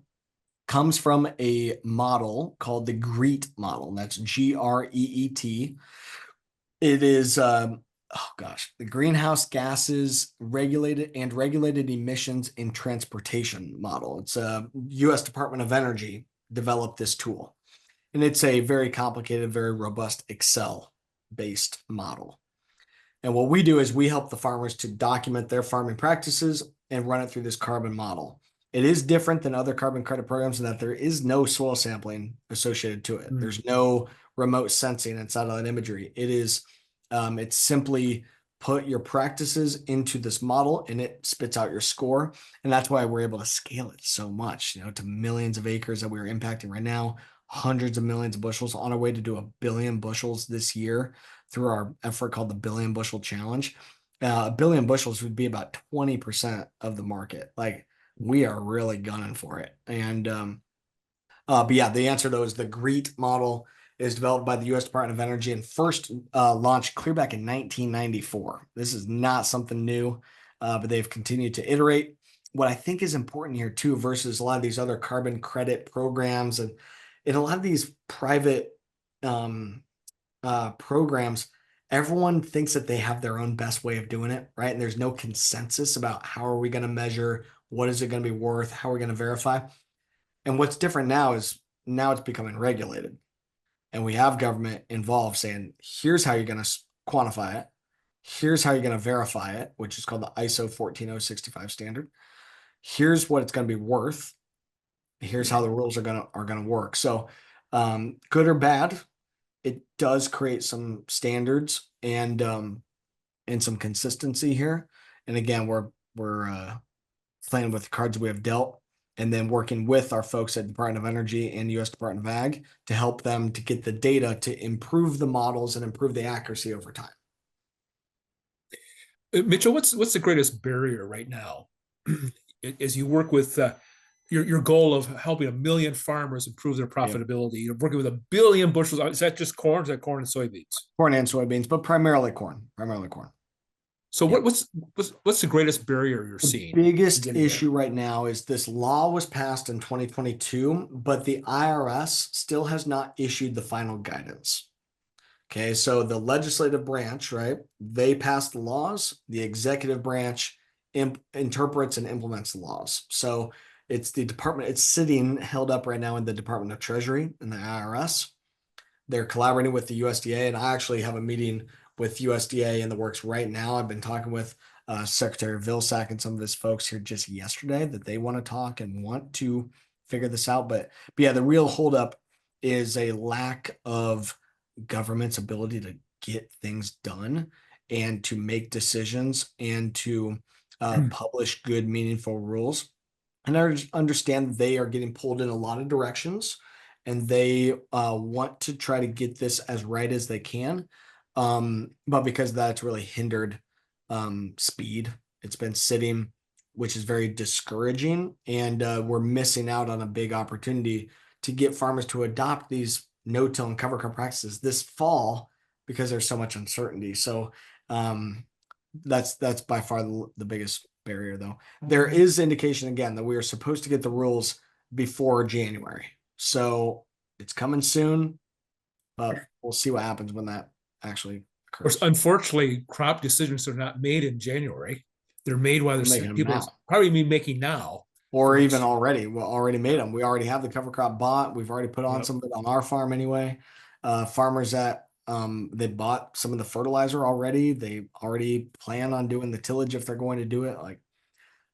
comes from a model called the GREET model. And that's GREET. It is oh gosh, the greenhouse gases regulated emissions in transportation model. It's a US Department of Energy developed this tool. And it's a very complicated, very robust Excel based model. And what we do is we help the farmers to document their farming practices and run it through this carbon model. It is different than other carbon credit programs in that there is no soil sampling associated to it. There's no remote sensing and satellite imagery. It's simply put your practices into this model and it spits out your score. And that's why we're able to scale it so much, to millions of acres that we're impacting right now, hundreds of millions of bushels, on our way to do 1 billion bushels this year through our effort called the Billion Bushel Challenge. 1 billion bushels would be about 20% of the market. Like we are really gunning for it. And but yeah, the answer though is the GREET model is developed by the U.S. Department of Energy and first launched clear back in 1994. This is not something new, but they've continued to iterate. What I think is important here too, versus a lot of these other carbon credit programs and in a lot of these private programs, everyone thinks that they have their own best way of doing it, right? And there's no consensus about how are we going to measure, what is it going to be worth, how are we going to verify. And what's different now is now it's becoming regulated. And we have government involved saying, here's how you're going to quantify it. Here's how you're going to verify it, which is called the ISO 14065 standard. Here's what it's going to be worth. Here's how the rules are going to work. So good or bad, it does create some standards and some consistency here. And again, we're playing with the cards we have dealt, and then working with our folks at Department of Energy and U.S. Department of Ag to help them to get the data to improve the models and improve the accuracy over time. Mitchell, what's the greatest barrier right now as you work with your goal of helping 1 million farmers improve their Yep. profitability. You're working with 1 billion bushels. Is that just corn? Is that corn and soybeans? Corn and soybeans, but primarily corn. Primarily corn. So Yep. what's the greatest barrier you're The seeing in biggest getting there? issue right now is this law was passed in 2022, but the IRS still has not issued the final guidance. Okay, so the legislative branch, right? They pass the laws. The executive branch interprets and implements the laws. So it's the department, it's sitting held up right now in the Department of Treasury and the IRS. They're collaborating with the USDA, and I actually have a meeting with USDA in the works right now. I've been talking with Secretary Vilsack and some of his folks here just yesterday that they want to talk and want to figure this out. But yeah, the real holdup is a lack of government's ability to get things done and to make decisions and to publish good, meaningful rules. And I understand they are getting pulled in a lot of directions and they want to try to get this as right as they can. But because that's really hindered speed, it's been sitting, which is very discouraging. And we're missing out on a big opportunity to get farmers to adopt these no-till and cover crop practices this fall because there's so much uncertainty. So that's by far the biggest barrier, though. There is indication again that we are supposed to get the rules before January. So it's coming soon, but we'll see what happens when that actually Of course, occurs. unfortunately, crop decisions are not made in January. They're made while We're there's making them people now, probably be making now for or next even year. already. We already made them. We already have the cover crop bought. We've already put on Yep. some of it on our farm anyway. Farmers that they bought some of the fertilizer already. They already plan on doing the tillage if they're going to do it. Like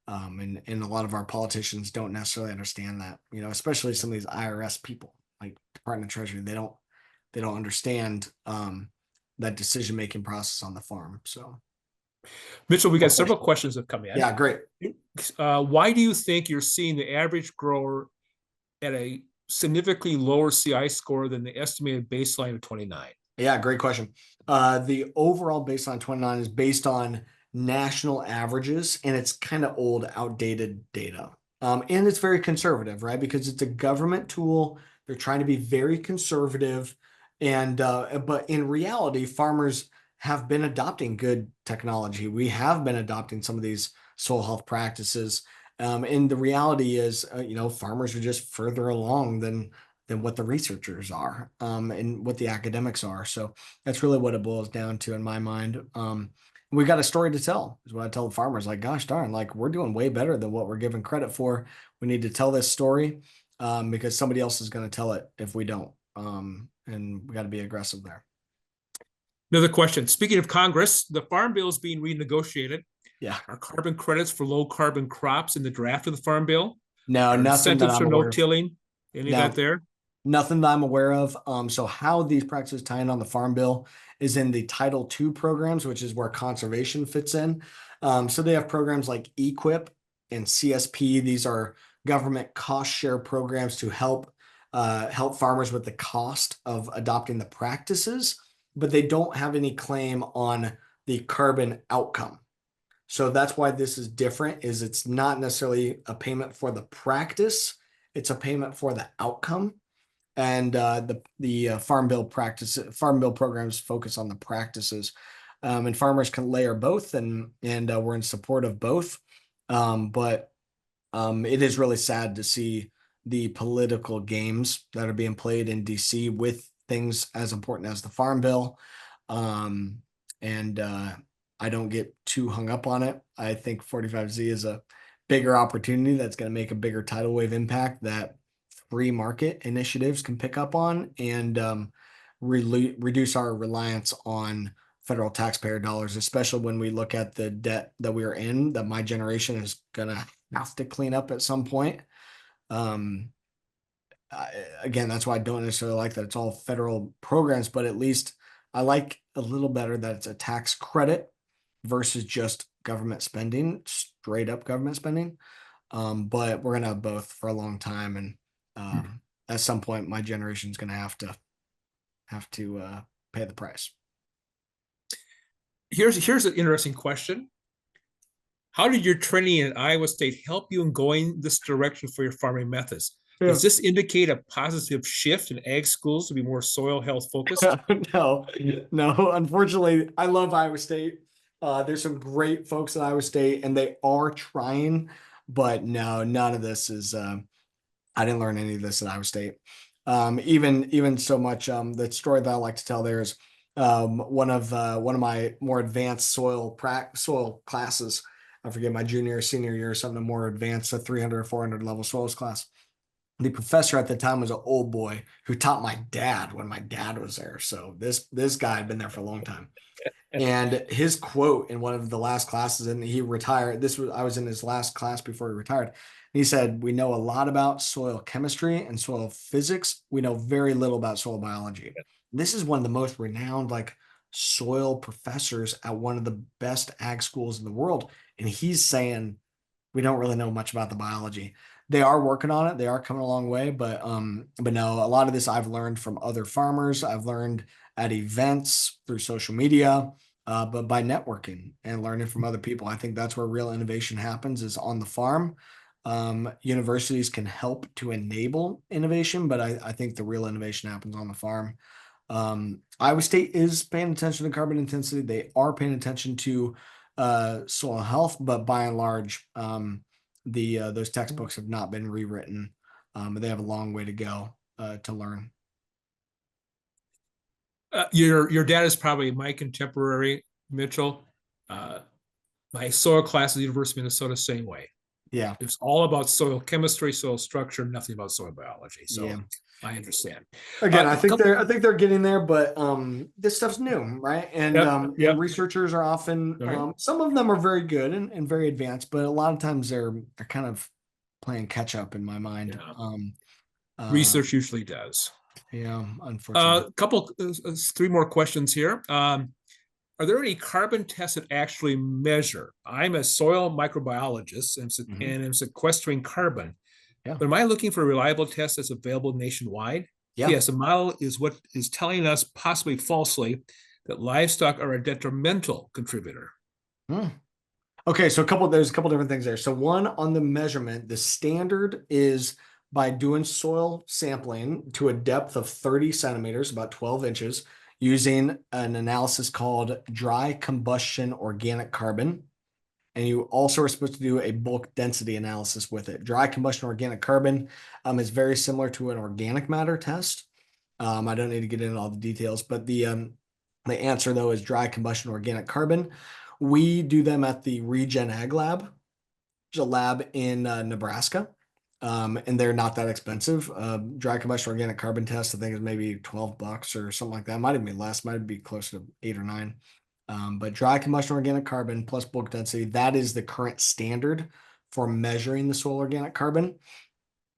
and a lot of our politicians don't necessarily understand that, you know, especially some of these IRS people like Department of Treasury. They don't understand that decision making process on the farm. So, Mitchell, we got several questions that have come in. yeah, great. Why do you think you're seeing the average grower at a significantly lower CI score than the estimated baseline of 29? Yeah, great question. The overall baseline 29 is based on national averages, and it's kind of old, outdated data. And it's very conservative, right? Because it's a government tool. They're trying to be very conservative. And but in reality, farmers have been adopting good technology. We have been adopting some of these soil health practices. And the reality is, you know, farmers are just further along than what the researchers are and what the academics are. So that's really what it boils down to in my mind. We've got a story to tell is what I tell the farmers, like, gosh darn, like we're doing way better than what we're given credit for. We need to tell this story because somebody else is going to tell it if we don't. And we got to be aggressive there. Another question. Speaking of Congress, the Farm Bill is being renegotiated. Yeah. Are carbon credits for low carbon crops in the draft of the Farm Bill? No, Are nothing that incentives I'm for aware no of. tilling? Any of that No, there? nothing that I'm aware of. So how these practices tie in on the Farm Bill is in the Title II programs, which is where conservation fits in. So they have programs like EQIP and CSP. These are government cost share programs to help farmers with the cost of adopting the practices, but they don't have any claim on the carbon outcome. So that's why this is different, is it's not necessarily a payment for the practice, it's a payment for the outcome. And the Farm Bill programs focus on the practices, and farmers can layer both, and we're in support of both. But it is really sad to see the political games that are being played in DC with things as important as the Farm Bill. Um, and I don't get too hung up on it. I think 45Z is a bigger opportunity that's going to make a bigger tidal wave impact that free market initiatives can pick up on and reduce our reliance on federal taxpayer dollars, especially when we look at the debt that we are in, that my generation is going to have to clean up at some point. Um, Again, that's why I don't necessarily like that it's all federal programs, but at least I like a little better that it's a tax credit versus just government spending, straight up government spending. But we're gonna have both for a long time, and at some point, my generation is gonna have to pay the price. Here's an interesting question. How did your training at Iowa State help you in going this direction for your farming methods? Yeah. Does this indicate a positive shift in ag schools to be more soil health focused? No, no. Unfortunately, I love Iowa State. There's some great folks at Iowa State, and they are trying, but no, none of this is. I didn't learn any of this at Iowa State. Even so much. The story that I like to tell there is one of my more advanced soil classes. I forget my junior or senior year or something. More advanced, a 300 or 400 level soils class. The professor at the time was an old boy who taught my dad when my dad was there. So this guy had been there for a long time. And his quote in one of the last classes, and he retired. I was in his last class before he retired. He said, "We know a lot about soil chemistry and soil physics. We know very little about soil biology." This is one of the most renowned like soil professors at one of the best ag schools in the world, and he's saying we don't really know much about the biology. They are working on it. They are coming a long way, but no, a lot of this I've learned from other farmers. I've learned at events through social media, but by networking and learning from other people. I think that's where real innovation happens is on the farm. Universities can help to enable innovation, but I think the real innovation happens on the farm. Iowa State is paying attention to carbon intensity. They are paying attention to soil health, but by and large, those textbooks have not been rewritten. They have a long way to go to learn. Your dad is probably my contemporary, Mitchell. Uh, my soil class at the University of Minnesota, same way. Yeah, It's all about soil chemistry, soil structure, nothing about soil biology. So yeah. I understand. Again, A couple, I think they're getting there, but this stuff's new, right? yep, And yep. researchers are often All right. some of them are very good and very advanced, but a lot of times they're kind of playing catch up in my mind. Yeah. Uh, Research usually does. yeah, unfortunately. Three more questions here. Are there any carbon tests that actually measure? I'm a soil microbiologist Mhm. and am sequestering carbon. Yeah, But am I looking for a reliable test that's available nationwide? yeah. Yes, a model is what is telling us, possibly falsely, that livestock are a detrimental contributor. Hmm. Okay, so there's a couple different things there. So one on the measurement, the standard is by doing soil sampling to a depth of 30 centimeters, about 12 inches, using an analysis called dry combustion organic carbon. And you also are supposed to do a bulk density analysis with it. Dry combustion organic carbon is very similar to an organic matter test. I don't need to get into all the details, but the answer though is dry combustion organic carbon. We do them at the Regen Ag Lab, which is a lab in Nebraska, and they're not that expensive. Dry combustion organic carbon test, I think, is maybe $12 or something like that. Might even be less. Might be close to 8 or 9. But dry combustion organic carbon plus bulk density, that is the current standard for measuring the soil organic carbon.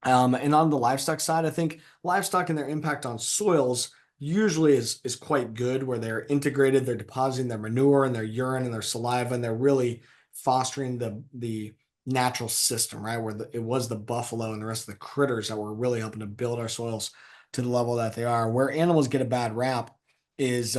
And on the livestock side, I think livestock and their impact on soils usually is quite good, where they're integrated, they're depositing their manure and their urine and their saliva, and they're really fostering the natural system, right? Where it was the buffalo and the rest of the critters that were really helping to build our soils to the level that they are. Where animals get a bad rap is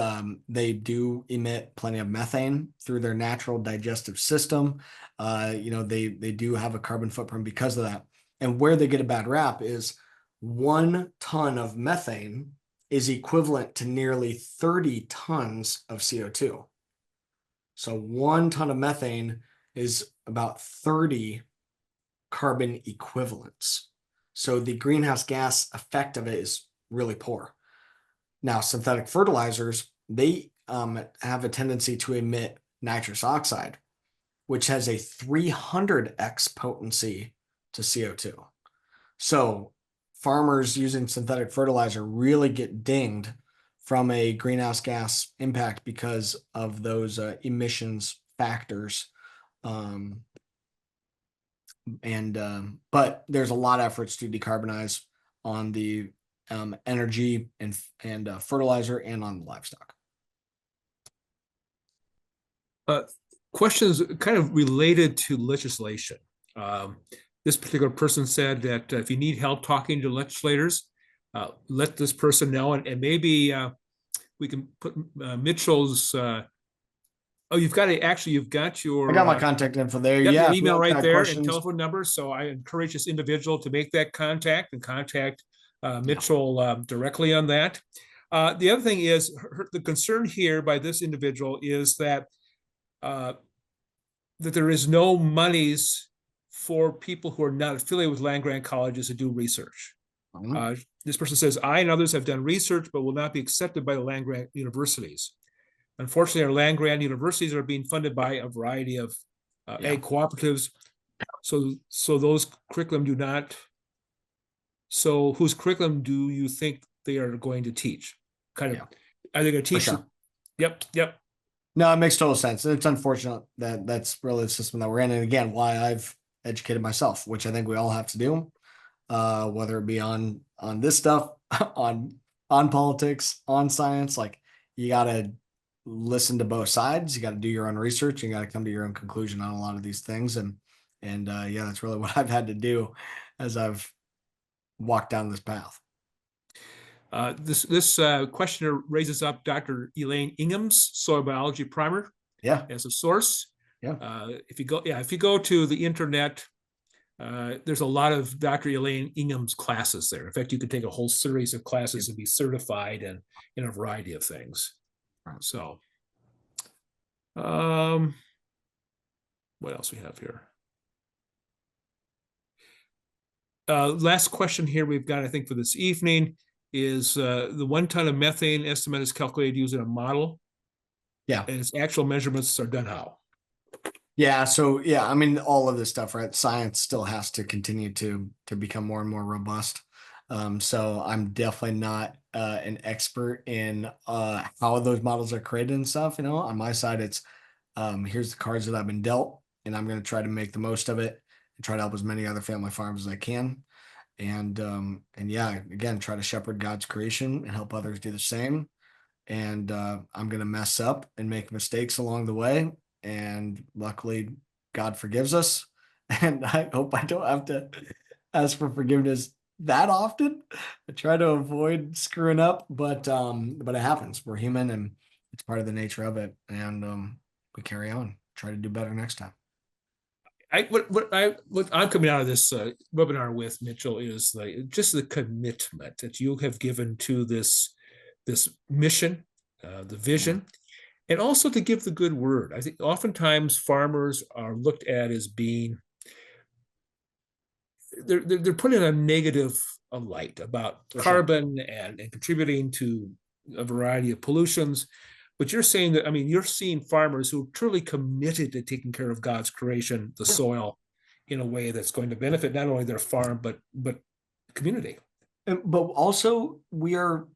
they do emit plenty of methane through their natural digestive system. They do have a carbon footprint because of that. And where they get a bad rap is 1 ton of methane is equivalent to nearly 30 tons of CO2. So 1 ton of methane is about 30 carbon equivalents. So the greenhouse gas effect of it is really poor. Now, synthetic fertilizers, they have a tendency to emit nitrous oxide, which has a 300x potency to CO2. So farmers using synthetic fertilizer really get dinged from a greenhouse gas impact because of those emissions factors. Um, but there's a lot of efforts to decarbonize on the energy and fertilizer and on the livestock. Uh, Questions kind of related to legislation. Um, this particular person said that if you need help talking to legislators, let this person know, and maybe we can put Mitchell's Oh, you've got I your got my contact info there. yep, Yeah, your if you email all right got there and questions. telephone number. So I encourage this individual to make that contact and contact Yeah. Mitchell directly on that. The other thing is the concern here by this individual is uh, that there is no monies for people who are not affiliated with land grant colleges to do research. Mhm. This person says, I and others have done research, but will not be accepted by the land grant universities. Unfortunately, our land grant universities are being funded by a variety of Yeah. ag cooperatives. So those curriculum do not. So whose curriculum do you think they are going to teach? Kind of, Yeah, are they going to for teach? sure. Yep. No, it makes total sense. It's unfortunate that that's really the system that we're in. And again, why I've educated myself, which I think we all have to do, whether it be on this stuff, on on politics, on science. Like you gotta listen to both sides. You gotta do your own research. You gotta come to your own conclusion on a lot of these things. And yeah, that's really what I've had to do as I've walked down this path. This questioner raises up Dr. Elaine Ingham's soil biology primer Yeah, as a source. yeah, If you go to the internet, there's a lot of Dr. Elaine Ingham's classes there. In fact, you could take a whole series of yeah. classes and be certified in a variety of things. Right. So, um, what else we have here? Last question here we've got, I think, for this evening is the 1 ton of methane estimate is calculated using a model, Yeah. and its actual measurements are done how? Yeah, so yeah, I mean all of this stuff, right? Science still has to continue to become more and more robust. So I'm definitely not an expert in how those models are created and stuff. You know, on my side, it's here's the cards that I've been dealt, and I'm going to try to make the most of it and try to help as many other family farms as I can. And yeah, again, try to shepherd God's creation and help others do the same. And I'm going to mess up and make mistakes along the way. And luckily, God forgives us. And I hope I don't have to ask for forgiveness that often. I try to avoid screwing up, but it happens. We're human, and it's part of the nature of it. And we carry on. Try to do better next time. What I'm coming out of this webinar with, Mitchell, is like just the commitment that you have given to this mission, the Yeah, vision, and also to give the good word. I think oftentimes farmers are looked at as being they're put in a negative light about for sure. carbon and contributing to a variety of pollutions. But you're saying that, I mean, you're seeing farmers who are truly committed to taking care of God's creation, the Yeah. soil, in a way that's going to benefit not only their farm but community. But also, we are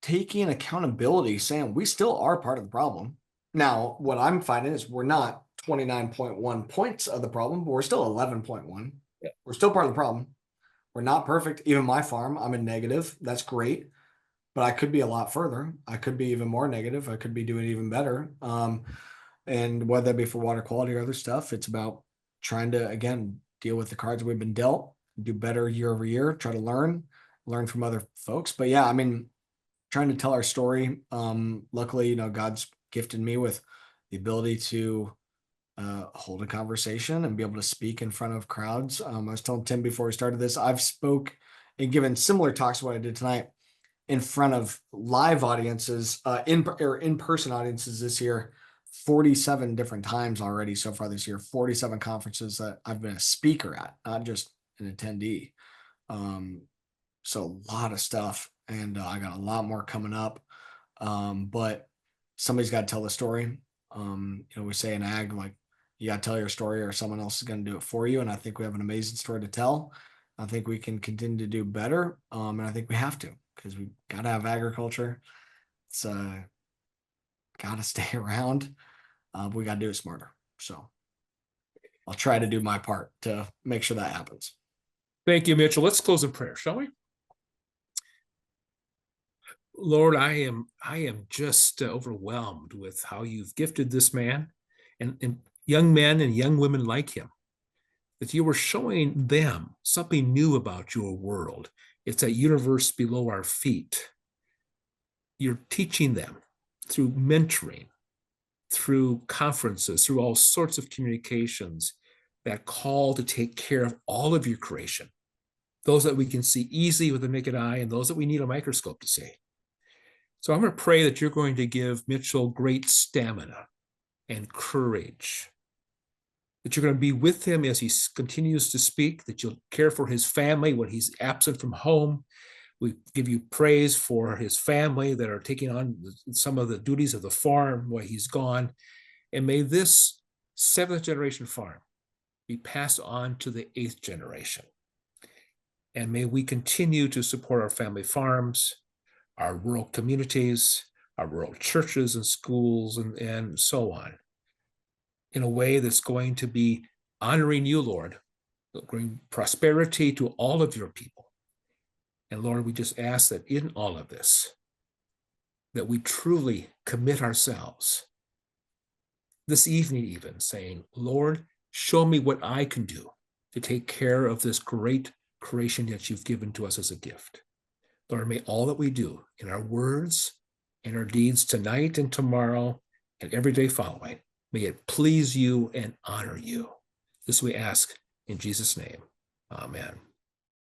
taking accountability, saying we still are part of the problem. Now, what I'm finding is we're not 29.1 points of the problem, but we're still 11.1. Yeah. We're still part of the problem. We're not perfect. Even my farm, I'm in negative. That's great. But I could be a lot further. I could be even more negative. I could be doing even better. And whether that be for water quality or other stuff, it's about trying to, again, deal with the cards we've been dealt, do better year over year, try to learn from other folks. But yeah, I mean, trying to tell our story. Luckily, you know, God's gifted me with the ability to hold a conversation and be able to speak in front of crowds. I was telling Tim before we started this, I've spoke and given similar talks to what I did tonight in front of live audiences, in person audiences this year, 47 different times already so far this year, 47 conferences that I've been a speaker at, not just an attendee. Um, so a lot of stuff, and I got a lot more coming up. But somebody's got to tell the story. You know, we say in ag, like you got to tell your story, or someone else is going to do it for you. And I think we have an amazing story to tell. I think we can continue to do better, and I think we have to because we got to have agriculture. It's got to stay around. But we got to do it smarter. So I'll try to do my part to make sure that happens. Thank you, Mitchell. Let's close in prayer, shall we? Lord, I am just overwhelmed with how you've gifted this man and young men and young women like him, that you were showing them something new about your world. It's that universe below our feet. You're teaching them through mentoring, through conferences, through all sorts of communications, that call to take care of all of your creation, those that we can see easily with the naked eye and those that we need a microscope to see. So I'm going to pray that you're going to give Mitchell great stamina and courage, that you're going to be with him as he continues to speak, that you'll care for his family when he's absent from home. We give you praise for his family that are taking on some of the duties of the farm while he's gone. And may this 7th generation farm be passed on to the 8th generation. And may we continue to support our family farms, our rural communities, our rural churches and schools, and so on, in a way that's going to be honoring you, Lord, bring prosperity to all of your people. And Lord, we just ask that in all of this, that we truly commit ourselves this evening, even saying, Lord, show me what I can do to take care of this great creation that you've given to us as a gift. Lord, may all that we do in our words and our deeds tonight and tomorrow and every day following, may it please you and honor you. This we ask in Jesus' name. Amen.